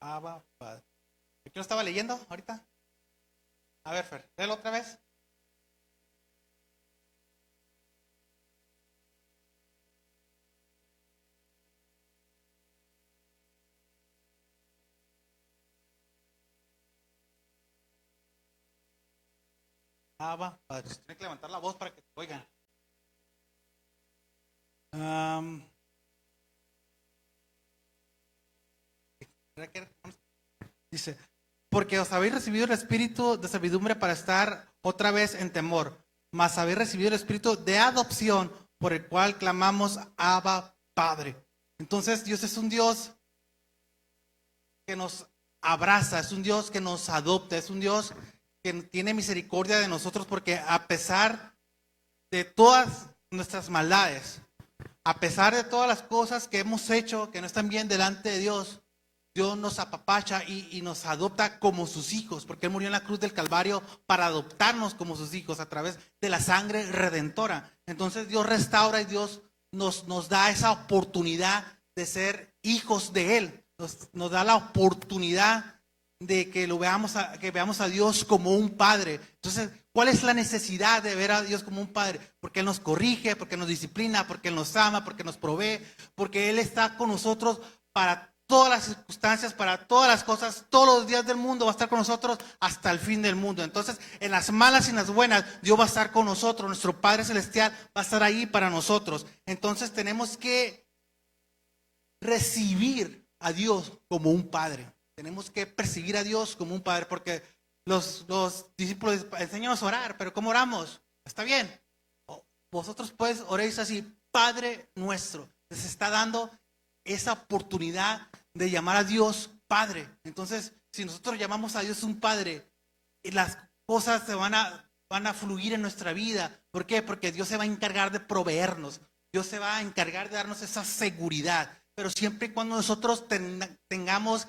Abba, Padre. ¿Qué no estaba leyendo ahorita? A ver, Fer, léelo otra vez. Abba, Padre. Tiene que levantar la voz para que te oigan. Dice, porque os habéis recibido el espíritu de servidumbre para estar otra vez en temor, mas habéis recibido el espíritu de adopción por el cual clamamos Abba, Padre. Entonces Dios es un Dios que nos abraza, es un Dios que nos adopta, es un Dios que tiene misericordia de nosotros, porque a pesar de todas nuestras maldades, a pesar de todas las cosas que hemos hecho que no están bien delante de Dios, Dios nos apapacha y nos adopta como sus hijos, porque Él murió en la cruz del Calvario para adoptarnos como sus hijos a través de la sangre redentora. Entonces Dios restaura y Dios nos da esa oportunidad de ser hijos de Él. Nos da la oportunidad de que veamos a Dios como un padre. Entonces, ¿cuál es la necesidad de ver a Dios como un padre? Porque Él nos corrige, porque nos disciplina, porque Él nos ama, porque nos provee, porque Él está con nosotros para todas las circunstancias, para todas las cosas, todos los días del mundo va a estar con nosotros hasta el fin del mundo. Entonces, en las malas y en las buenas, Dios va a estar con nosotros, nuestro Padre Celestial va a estar ahí para nosotros. Entonces, tenemos que recibir a Dios como un Padre. Tenemos que percibir a Dios como un Padre, porque los discípulos enséñanos a orar, pero ¿cómo oramos? Está bien. Vosotros pues oréis así, Padre nuestro. Les está dando esa oportunidad de llamar a Dios Padre. Entonces, si nosotros llamamos a Dios un Padre, las cosas van a fluir en nuestra vida. ¿Por qué? Porque Dios se va a encargar de proveernos. Dios se va a encargar de darnos esa seguridad. Pero siempre y cuando nosotros tengamos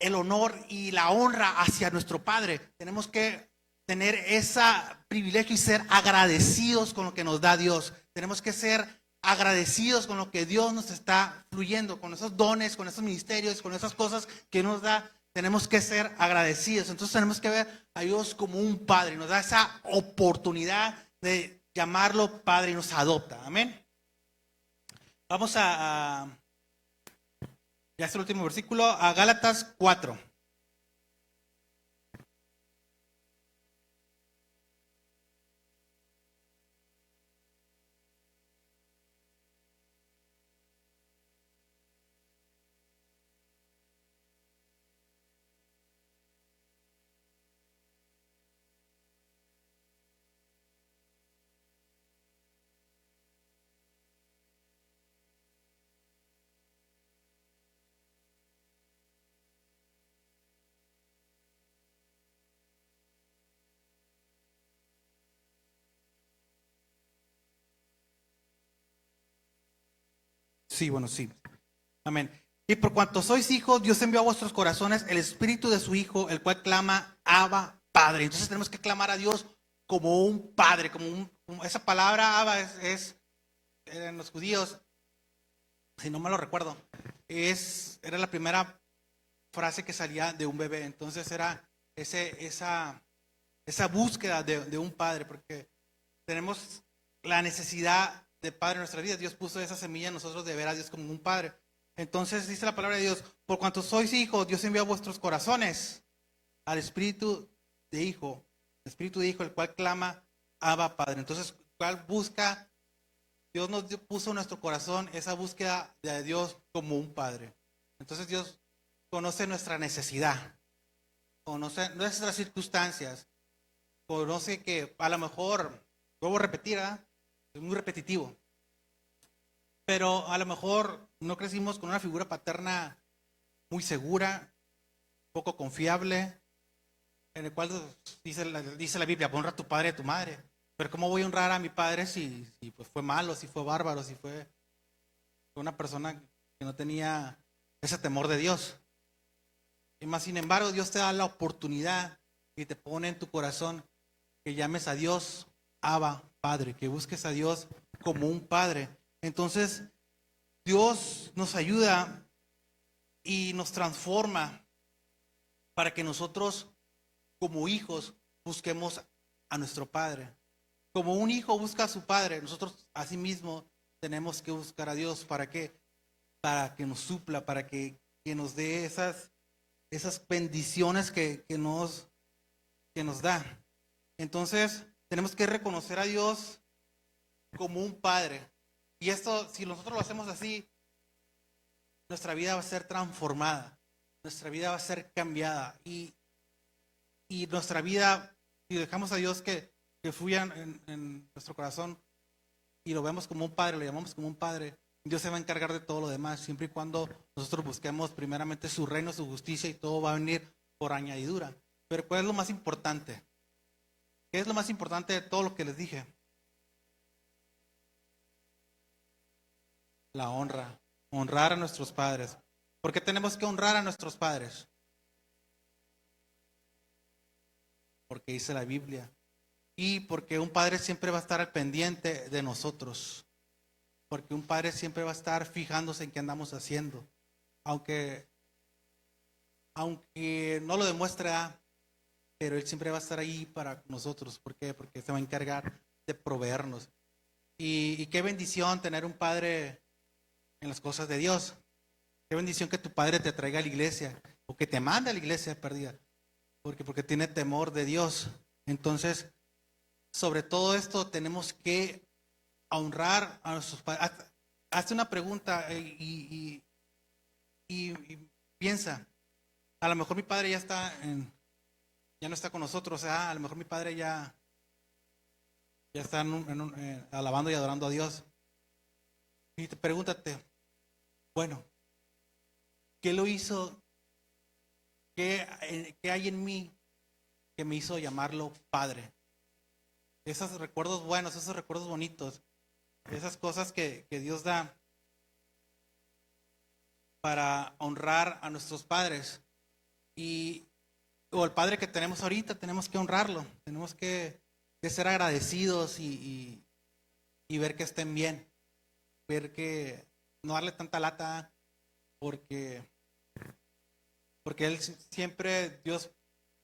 el honor y la honra hacia nuestro Padre, tenemos que tener ese privilegio y ser agradecidos con lo que nos da Dios. Tenemos que ser agradecidos con lo que Dios nos está fluyendo, con esos dones, con esos ministerios, con esas cosas que nos da. Tenemos que ser agradecidos. Entonces tenemos que ver a Dios como un Padre. Nos da esa oportunidad de llamarlo Padre y nos adopta. Amén. Vamos ya es el último versículo, a Gálatas 4. Sí, bueno, sí. Amén. Y por cuanto sois hijos, Dios envió a vuestros corazones el espíritu de su Hijo, el cual clama, Abba, Padre. Entonces tenemos que clamar a Dios como un Padre, esa palabra Abba es en los judíos, si no me lo recuerdo, era la primera frase que salía de un bebé. Entonces era esa búsqueda de un padre, porque tenemos la necesidad de padre en nuestra vida. Dios puso esa semilla en nosotros de ver a Dios como un padre. Entonces dice la palabra de Dios, por cuanto sois hijos, Dios envió a vuestros corazones al espíritu de hijo, el cual clama, Abba, Padre. Entonces, ¿cuál busca? Dios nos puso en nuestro corazón esa búsqueda de Dios como un padre. Entonces Dios conoce nuestra necesidad, conoce nuestras circunstancias, conoce que a lo mejor, vuelvo a repetir, es muy repetitivo, pero a lo mejor no crecimos con una figura paterna muy segura, poco confiable, en el cual dice la Biblia, honra a tu padre y a tu madre. Pero ¿cómo voy a honrar a mi padre si pues fue malo, si fue bárbaro, si fue una persona que no tenía ese temor de Dios? Y más sin embargo, Dios te da la oportunidad y te pone en tu corazón que llames a Dios Abba, Padre, que busques a Dios como un Padre. Entonces, Dios nos ayuda y nos transforma para que nosotros, como hijos, busquemos a nuestro Padre. Como un hijo busca a su padre, nosotros asimismo tenemos que buscar a Dios. ¿Para qué? Para que nos supla, para que nos dé esas bendiciones que nos da. Entonces, tenemos que reconocer a Dios como un padre. Y esto, si nosotros lo hacemos así, nuestra vida va a ser transformada, nuestra vida va a ser cambiada. Y nuestra vida, si dejamos a Dios que fluya en nuestro corazón y lo vemos como un padre, lo llamamos como un padre, Dios se va a encargar de todo lo demás, siempre y cuando nosotros busquemos primeramente su reino, su justicia, y todo va a venir por añadidura. Pero ¿cuál es lo más importante? ¿Qué es lo más importante de todo lo que les dije? La honra, honrar a nuestros padres. ¿Por qué tenemos que honrar a nuestros padres? Porque dice la Biblia. Y porque un padre siempre va a estar al pendiente de nosotros. Porque un padre siempre va a estar fijándose en qué andamos haciendo. Aunque no lo demuestre, pero Él siempre va a estar ahí para nosotros. ¿Por qué? Porque se va a encargar de proveernos. Y qué bendición tener un padre en las cosas de Dios. Qué bendición que tu padre te traiga a la iglesia o que te mande a la iglesia perdida, porque tiene temor de Dios. Entonces, sobre todo esto tenemos que honrar a nuestros padres. Hazte una pregunta y piensa, a lo mejor mi padre ya no está con nosotros, o sea, a lo mejor mi padre ya está alabando y adorando a Dios. Y te pregúntate, bueno, ¿qué lo hizo? ¿Qué hay en mí que me hizo llamarlo padre? Esos recuerdos buenos, esos recuerdos bonitos, esas cosas que Dios da para honrar a nuestros padres. O el padre que tenemos ahorita, tenemos que honrarlo, tenemos que ser agradecidos y ver que estén bien, ver que no darle tanta lata, porque Él siempre, Dios,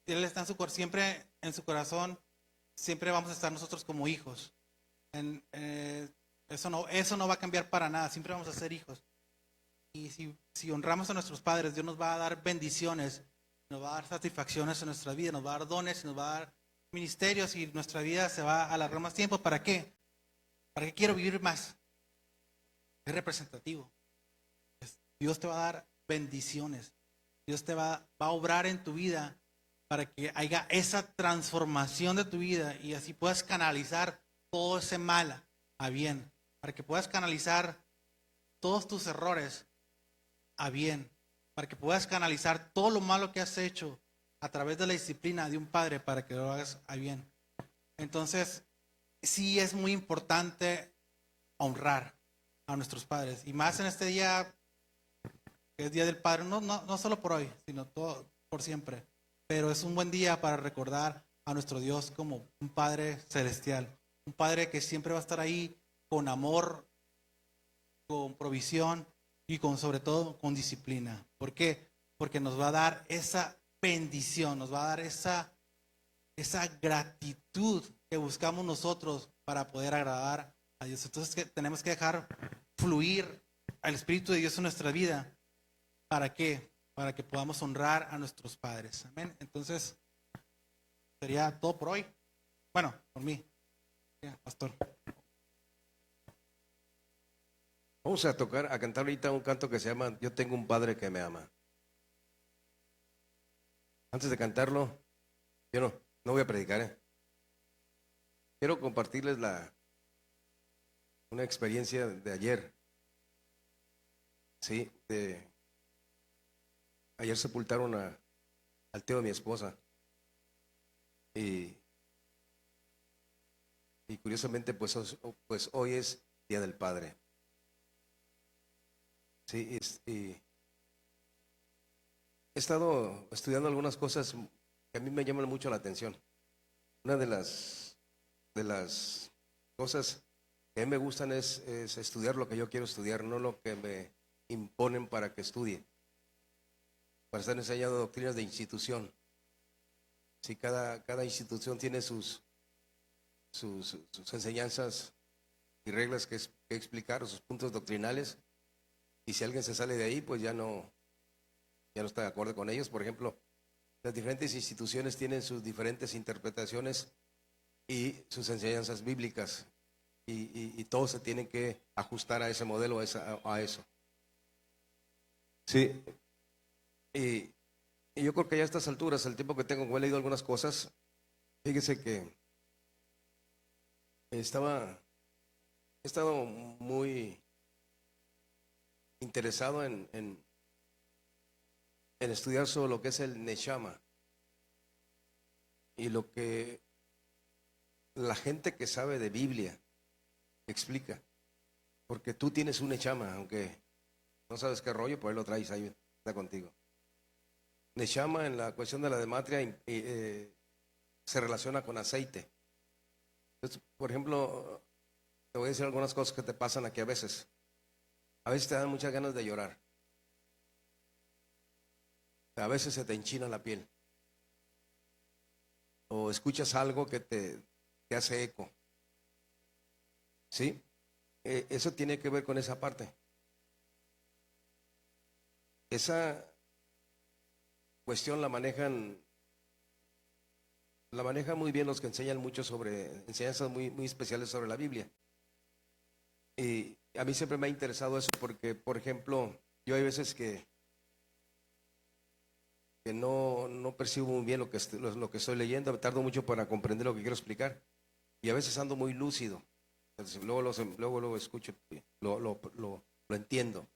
Él está siempre en su corazón, siempre vamos a estar nosotros como hijos. Eso no va a cambiar para nada, siempre vamos a ser hijos. Y si honramos a nuestros padres, Dios nos va a dar bendiciones, nos va a dar satisfacciones en nuestra vida, nos va a dar dones, nos va a dar ministerios y nuestra vida se va a alargar más tiempo. ¿Para qué? ¿Para qué quiero vivir más? Es representativo. Dios te va a dar bendiciones. Dios te va a obrar en tu vida para que haya esa transformación de tu vida y así puedas canalizar todo ese mal a bien, para que puedas canalizar todos tus errores a bien, para que puedas canalizar todo lo malo que has hecho a través de la disciplina de un padre para que lo hagas a bien. Entonces, sí es muy importante honrar a nuestros padres y más en este día que es Día del Padre, no solo por hoy, sino todo por siempre. Pero es un buen día para recordar a nuestro Dios como un Padre celestial, un Padre que siempre va a estar ahí con amor, con provisión y sobre todo con disciplina. ¿Por qué? Porque nos va a dar esa bendición, nos va a dar esa gratitud que buscamos nosotros para poder agradar a Dios. Entonces tenemos que dejar fluir al Espíritu de Dios en nuestra vida. ¿Para qué? Para que podamos honrar a nuestros padres. Amén. Entonces, sería todo por hoy. Bueno, por mí. Pastor. Vamos a cantar ahorita un canto que se llama Yo tengo un padre que me ama. Antes de cantarlo, yo no voy a predicar. Quiero compartirles una experiencia de ayer. Sí, ayer sepultaron al tío de mi esposa. Y curiosamente, pues hoy es Día del Padre. Sí, y he estado estudiando algunas cosas que a mí me llaman mucho la atención. Una de las cosas que a mí me gustan es estudiar lo que yo quiero estudiar, no lo que me imponen para que estudie. Para estar enseñando doctrinas de institución. Sí, cada institución tiene sus enseñanzas y reglas que explicar, o sus puntos doctrinales. Y si alguien se sale de ahí, pues ya no está de acuerdo con ellos. Por ejemplo, las diferentes instituciones tienen sus diferentes interpretaciones y sus enseñanzas bíblicas. Y todos se tienen que ajustar a ese modelo, a eso. Sí. Y yo creo que ya a estas alturas, el tiempo que tengo, he leído algunas cosas. Fíjese que he estado muy interesado en estudiar sobre lo que es el Neshama y lo que la gente que sabe de Biblia explica. Porque tú tienes un Neshama, aunque no sabes qué rollo, pues ahí lo traes, ahí está contigo. Neshama en la cuestión de la dematria se relaciona con aceite. Entonces, por ejemplo, te voy a decir algunas cosas que te pasan aquí a veces. A veces te dan muchas ganas de llorar. A veces se te enchina la piel. O escuchas algo que te hace eco. ¿Sí? Eso tiene que ver con esa parte. esa cuestión la manejan muy bien los que enseñan mucho sobre enseñanzas muy especiales sobre la Biblia. Y a mí siempre me ha interesado eso porque, por ejemplo, yo hay veces que no percibo muy bien lo que estoy leyendo, me tardo mucho para comprender lo que quiero explicar y a veces ando muy lúcido. Entonces, luego escucho, lo entiendo.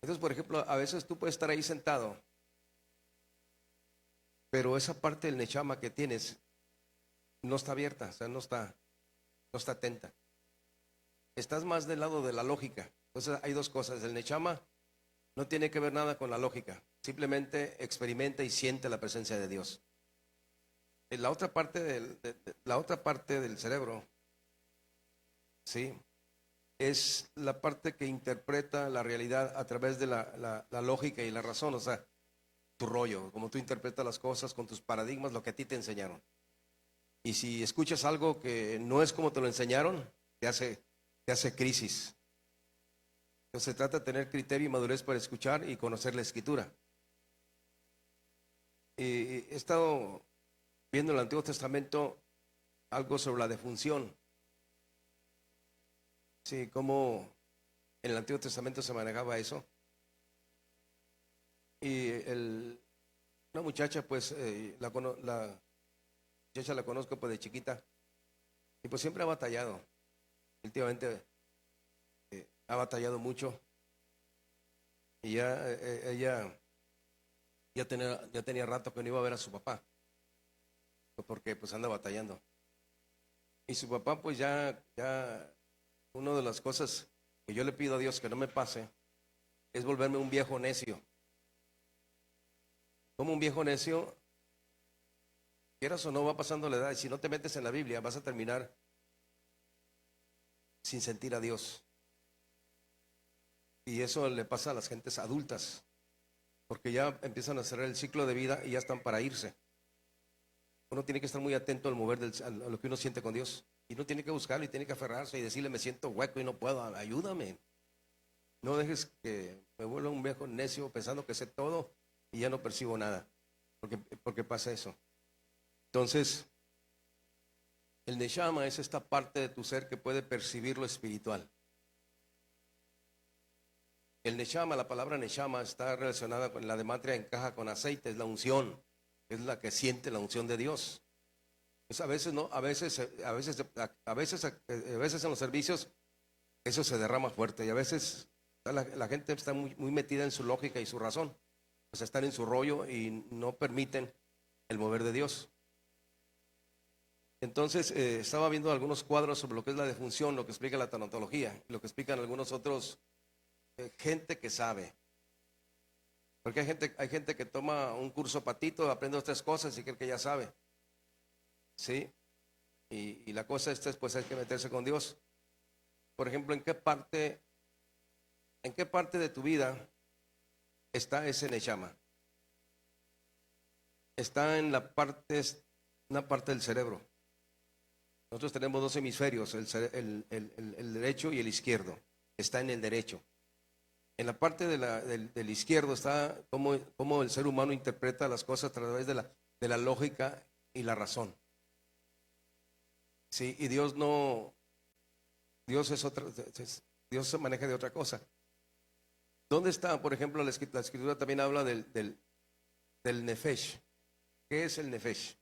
Entonces, por ejemplo, a veces tú puedes estar ahí sentado, pero esa parte del nechama que tienes no está abierta, o sea, no está atenta. Estás más del lado de la lógica. Entonces hay dos cosas. El nechama no tiene que ver nada con la lógica. Simplemente experimenta y siente la presencia de Dios. La otra parte del cerebro, ¿sí? Es la parte que interpreta la realidad a través de la lógica y la razón. O sea, tu rollo, como tú interpretas las cosas con tus paradigmas, lo que a ti te enseñaron. Y si escuchas algo que no es como te lo enseñaron, te hace crisis. Entonces se trata de tener criterio y madurez para escuchar y conocer la escritura. Y he estado viendo en el Antiguo Testamento algo sobre la defunción. Sí, cómo en el Antiguo Testamento se manejaba eso. Y una muchacha, pues, la muchacha la conozco pues de chiquita. Y pues siempre ha batallado. Últimamente ha batallado mucho. Y ella ya tenía rato que no iba a ver a su papá. Porque pues anda batallando. Y su papá pues ya una de las cosas que yo le pido a Dios que no me pase es volverme un viejo necio. Como un viejo necio, quieras o no, va pasando la edad y si no te metes en la Biblia vas a terminar sin sentir a Dios. Y eso le pasa a las gentes adultas, porque ya empiezan a cerrar el ciclo de vida y ya están para irse. Uno tiene que estar muy atento al mover a lo que uno siente con Dios. Y uno tiene que buscarlo y tiene que aferrarse y decirle, me siento hueco y no puedo, ayúdame. No dejes que me vuelva un viejo necio pensando que sé todo y ya no percibo nada, porque pasa eso. Entonces, el neshama es esta parte de tu ser que puede percibir lo espiritual. El neshama, la palabra neshama está relacionada con la dematria, encaja con aceite, es la unción, es la que siente la unción de Dios. Pues a veces no, a veces en los servicios eso se derrama fuerte y a veces la gente está muy metida en su lógica y su razón, pues están en su rollo y no permiten el mover de Dios. Entonces estaba viendo algunos cuadros sobre lo que es la defunción, lo que explica la tanatología, lo que explican algunos otros gente que sabe. Porque hay gente que toma un curso patito, aprende otras cosas y cree que ya sabe. ¿Sí? Y la cosa esta es pues hay que meterse con Dios. Por ejemplo, ¿en qué parte de tu vida está ese neshama? Está en una parte del cerebro. Nosotros tenemos dos hemisferios, el derecho y el izquierdo. Está en el derecho. En la parte del izquierdo está cómo el ser humano interpreta las cosas a través de la lógica y la razón. Sí, y Dios se maneja de otra cosa. ¿Dónde está, por ejemplo, la escritura también habla del nefesh? ¿Qué es el nefesh?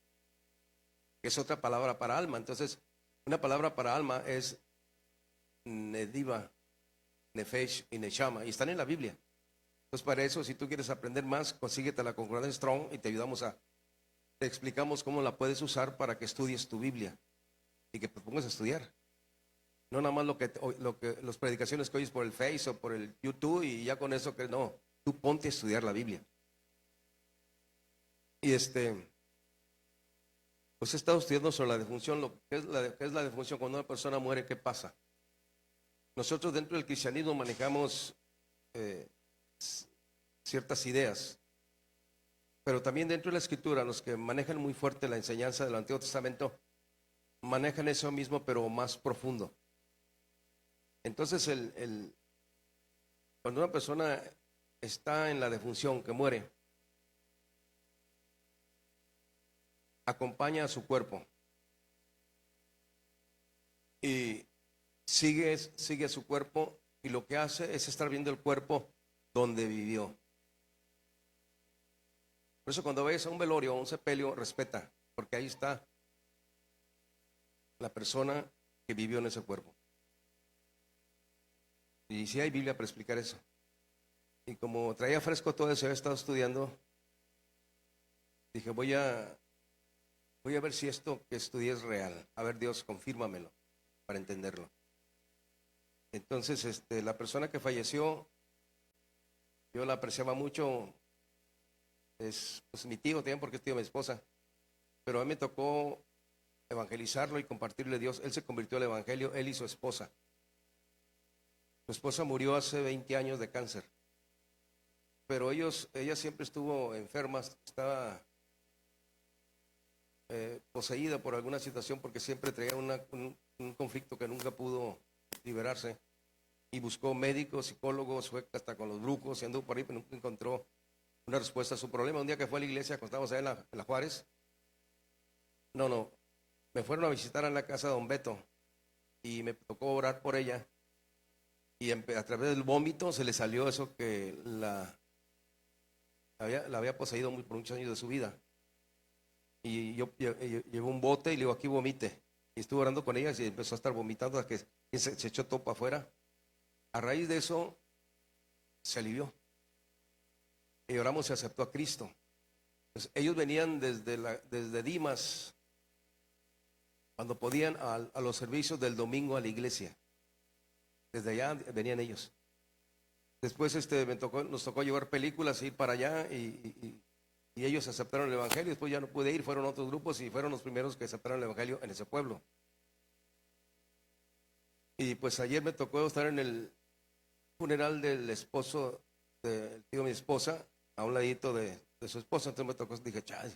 Es otra palabra para alma. Entonces, una palabra para alma es nediva, nefesh y neshama, y están en la Biblia. Entonces, para eso, si tú quieres aprender más, consíguete la concordancia Strong y te explicamos cómo la puedes usar para que estudies tu Biblia y que te pongas a estudiar. No nada más lo que las predicaciones que oyes por el Face o por el YouTube y ya con eso que no, tú ponte a estudiar la Biblia. Y pues he estado estudiando sobre la defunción, lo que es la defunción. Cuando una persona muere, ¿qué pasa? Nosotros dentro del cristianismo manejamos ciertas ideas, pero también dentro de la escritura, los que manejan muy fuerte la enseñanza del Antiguo Testamento, manejan eso mismo, pero más profundo. Entonces, cuando una persona está en la defunción, que muere, acompaña a su cuerpo y sigue su cuerpo, y lo que hace es estar viendo el cuerpo donde vivió. Por eso cuando vayas a un velorio o un sepelio, respeta, porque ahí está la persona que vivió en ese cuerpo. Y sí hay Biblia para explicar eso. Y como traía fresco todo eso, había estado estudiando, dije, voy a ver si esto que estudié es real. A ver, Dios, confírmamelo para entenderlo. Entonces, la persona que falleció, yo la apreciaba mucho, es pues, mi tío también, porque es tío de mi esposa, pero a mí me tocó evangelizarlo y compartirle a Dios. Él se convirtió al evangelio, él y su esposa. Su esposa murió hace 20 años de cáncer, pero ella siempre estuvo enferma, estaba poseída por alguna situación, porque siempre traía un conflicto que nunca pudo liberarse, y buscó médicos, psicólogos, fue hasta con los brujos y anduvo por ahí, pero nunca encontró una respuesta a su problema. Un día que fue a la iglesia, cuando estábamos allá en la Juárez, me fueron a visitar en la casa de don Beto, y me tocó orar por ella, y a través del vómito se le salió eso que la había poseído por muchos años de su vida. Y yo llevé un bote y le digo, aquí vomite. Y estuve orando con ella y empezó a estar vomitando hasta que se echó todo para afuera. A raíz de eso, se alivió. Y oramos y aceptó a Cristo. Pues ellos venían desde Dimas, cuando podían, a los servicios del domingo a la iglesia. Desde allá venían ellos. Después nos tocó llevar películas, ir para allá, y ellos aceptaron el evangelio. Después ya no pude ir, fueron otros grupos y fueron los primeros que aceptaron el evangelio en ese pueblo. Y pues ayer me tocó estar en el funeral del esposo del tío de mi esposa, a un ladito de su esposa. Entonces me tocó, dije, chay,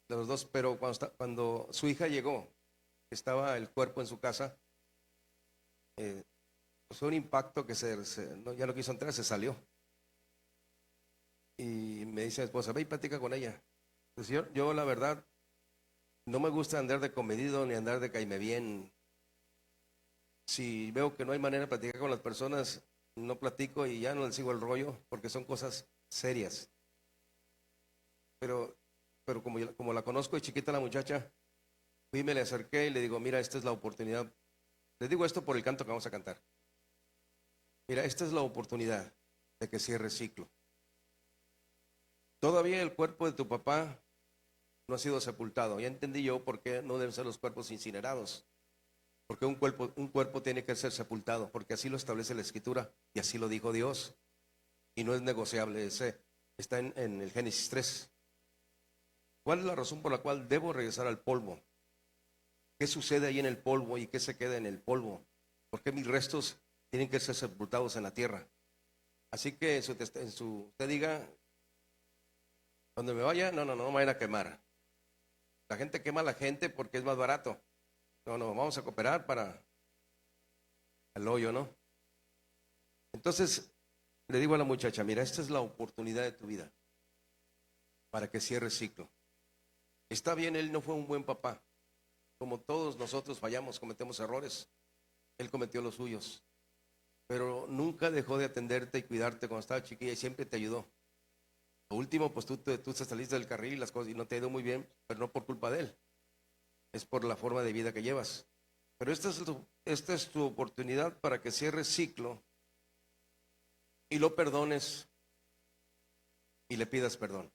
de los dos. Pero cuando su hija llegó, estaba el cuerpo en su casa, pues fue un impacto que ya no quiso entrar, se salió. Y me dice mi esposa, ve y platica con ella. Pues yo la verdad, no me gusta andar de comedido ni andar de caime bien. Si veo que no hay manera de platicar con las personas, no platico y ya no les sigo el rollo, porque son cosas serias. Pero como la conozco de chiquita la muchacha, fui, me le acerqué y le digo, mira, esta es la oportunidad. Les digo esto por el canto que vamos a cantar. Mira, esta es la oportunidad de que cierres ciclo. Todavía el cuerpo de tu papá no ha sido sepultado. Ya entendí yo por qué no deben ser los cuerpos incinerados. Porque un cuerpo tiene que ser sepultado, porque así lo establece la Escritura y así lo dijo Dios. Y no es negociable, está en el Génesis 3. ¿Cuál es la razón por la cual debo regresar al polvo? ¿Qué sucede ahí en el polvo y qué se queda en el polvo? ¿Por qué mis restos tienen que ser sepultados en la tierra? Así que usted diga, cuando me vaya, no me vayan a quemar. La gente quema a la gente porque es más barato. No, vamos a cooperar para el hoyo, ¿no? Entonces, le digo a la muchacha, mira, esta es la oportunidad de tu vida para que cierres ciclo. Está bien, él no fue un buen papá. Como todos nosotros fallamos, cometemos errores. Él cometió los suyos. Pero nunca dejó de atenderte y cuidarte cuando estaba chiquilla y siempre te ayudó. Lo último, pues tú te saliste del carril y las cosas y no te ha ido muy bien, pero no por culpa de él. Es por la forma de vida que llevas. Pero esta es tu oportunidad para que cierres ciclo y lo perdones y le pidas perdón.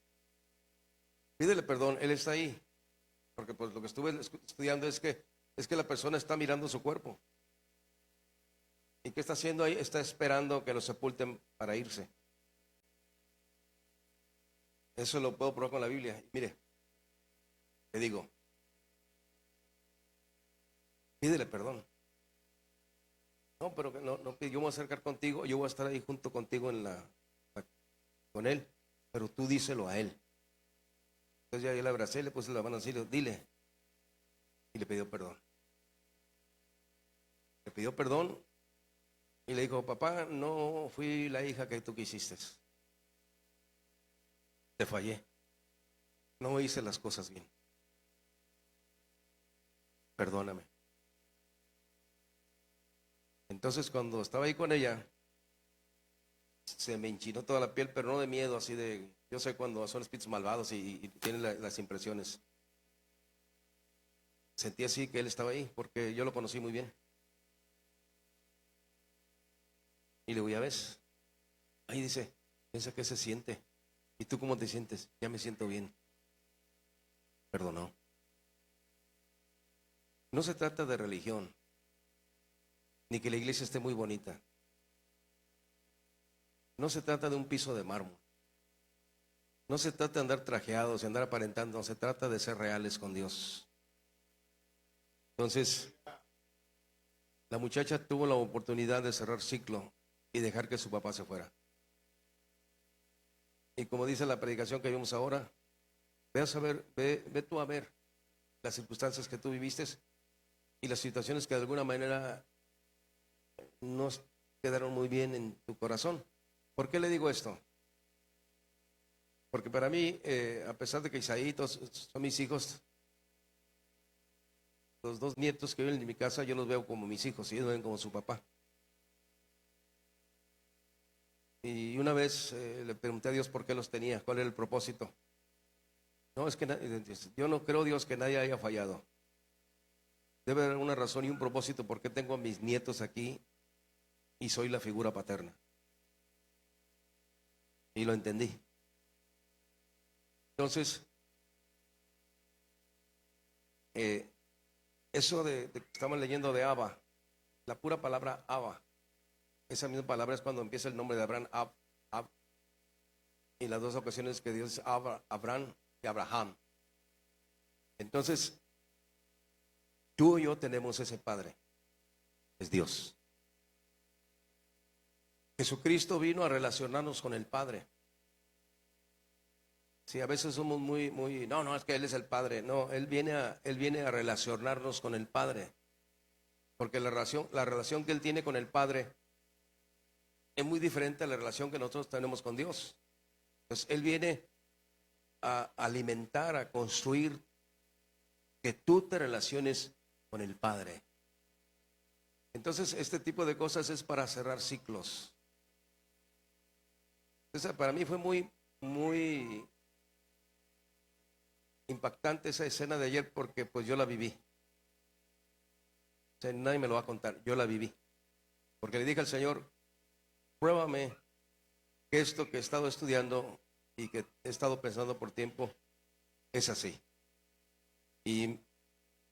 Pídele perdón, él está ahí. Porque pues lo que estuve estudiando es que la persona está mirando su cuerpo. ¿Y qué está haciendo ahí? Está esperando que lo sepulten para irse. Eso lo puedo probar con la Biblia. Mire, le digo, pídele perdón. No, pero yo me voy a acercar contigo, yo voy a estar ahí junto contigo con él, pero tú díselo a él. Entonces ya yo le abracé, le puse la mano así, dile, y le pidió perdón. Le pidió perdón y le dijo, papá, no fui la hija que tú quisiste. te fallé, no hice las cosas bien, perdóname. Entonces cuando estaba ahí con ella, se me enchinó toda la piel, pero no de miedo, así de, yo sé cuando son espíritus malvados y tienen las impresiones. Sentí así que él estaba ahí, porque yo lo conocí muy bien. Y le digo, ya ves, ahí dice, piensa qué se siente. ¿Y tú cómo te sientes? Ya me siento bien. Perdonó. No se trata de religión, ni que la iglesia esté muy bonita. No se trata de un piso de mármol. No se trata de andar trajeados y andar aparentando, se trata de ser reales con Dios. Entonces, la muchacha tuvo la oportunidad de cerrar ciclo y dejar que su papá se fuera. Y como dice la predicación que vimos ahora, ve a saber, ve tú a ver las circunstancias que tú viviste y las situaciones que de alguna manera no quedaron muy bien en tu corazón. ¿Por qué le digo esto? Porque para mí, a pesar de que Isaí son mis hijos, los dos nietos que viven en mi casa, yo los veo como mis hijos y ellos ven como su papá. Y una vez le pregunté a Dios por qué los tenía, cuál era el propósito. No, es que yo no creo, Dios, que nadie haya fallado. Debe haber una razón y un propósito por qué tengo a mis nietos aquí y soy la figura paterna. Y lo entendí. Entonces, eso de que estamos leyendo de Abba, la pura palabra Abba, esa misma palabra es cuando empieza el nombre de Abraham, Ab, y las dos ocasiones que Dios es Abraham y Abraham. Entonces, tú y yo tenemos ese Padre, es Dios. Jesucristo vino a relacionarnos con el Padre. Sí, a veces somos no, es que Él es el Padre. No, Él viene a relacionarnos con el Padre. Porque la relación que Él tiene con el Padre es muy diferente a la relación que nosotros tenemos con Dios. Entonces, Él viene a alimentar, a construir que tú te relaciones con el Padre. Entonces, este tipo de cosas es para cerrar ciclos. Entonces, para mí fue muy impactante esa escena de ayer porque pues yo la viví. O sea, nadie me lo va a contar, yo la viví. Porque le dije al Señor, pruébame que esto que he estado estudiando y que he estado pensando por tiempo es así. Y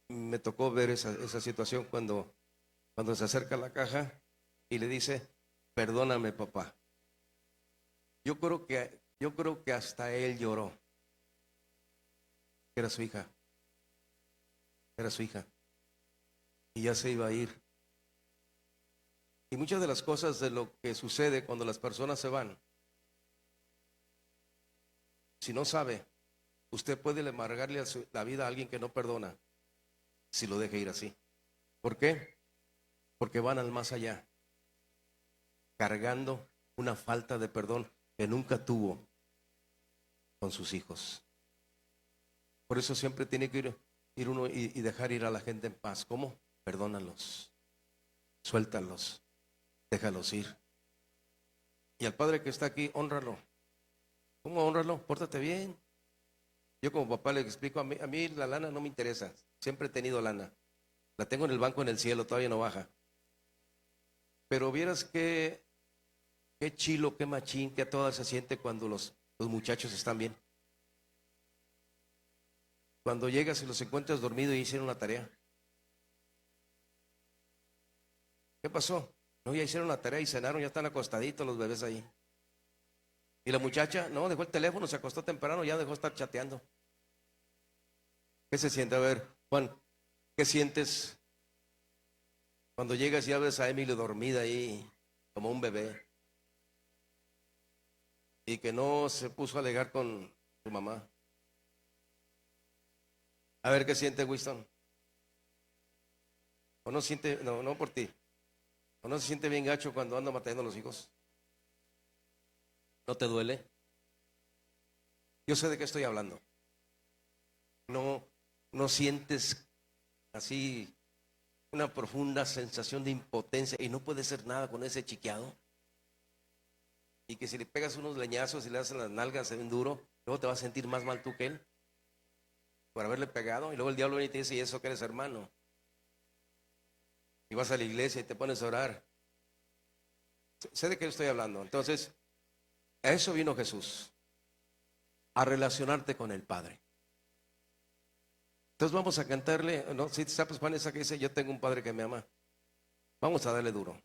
me tocó ver esa situación cuando se acerca a la caja y le dice, perdóname, papá. Yo creo que hasta él lloró. Era su hija. Era su hija. Y ya se iba a ir. Y muchas de las cosas de lo que sucede cuando las personas se van, si no sabe, usted puede amargarle la vida a alguien que no perdona si lo deja ir así. ¿Por qué? Porque van al más allá, cargando una falta de perdón que nunca tuvo con sus hijos. Por eso siempre tiene que ir uno y dejar ir a la gente en paz. ¿Cómo? Perdónalos, suéltalos, déjalos ir. Y al padre que está aquí, hónralo. ¿Cómo honrarlo? Pórtate bien. Yo como papá le explico, a mí la lana no me interesa. Siempre he tenido lana. La tengo en el banco en el cielo, todavía no baja. Pero vieras qué chilo, qué machín, qué a todas se siente cuando los muchachos están bien. Cuando llegas y los encuentras dormidos y hicieron la tarea. ¿Qué pasó? No, ya hicieron la tarea y cenaron, ya están acostaditos los bebés ahí. Y la muchacha, no, dejó el teléfono, se acostó temprano, ya dejó de estar chateando. ¿Qué se siente? A ver, Juan, ¿qué sientes cuando llegas y ves a Emily dormida ahí como un bebé? Y que no se puso a alegar con su mamá. A ver, ¿qué siente Winston? ¿O no siente, no por ti, o no se siente bien gacho cuando anda matando a los hijos? ¿No te duele? Yo sé de qué estoy hablando. No sientes así una profunda sensación de impotencia y no puedes hacer nada con ese chiqueado. Y que si le pegas unos leñazos y le hacen las nalgas, se ven duro, luego te vas a sentir más mal tú que él por haberle pegado. Y luego el diablo viene y te dice, ¿y eso que eres hermano? Y vas a la iglesia y te pones a orar. Sé de qué estoy hablando. Entonces, a eso vino Jesús, a relacionarte con el Padre. Entonces vamos a cantarle, ¿no? Si sabes Juan esa que dice, yo tengo un Padre que me ama. Vamos a darle duro.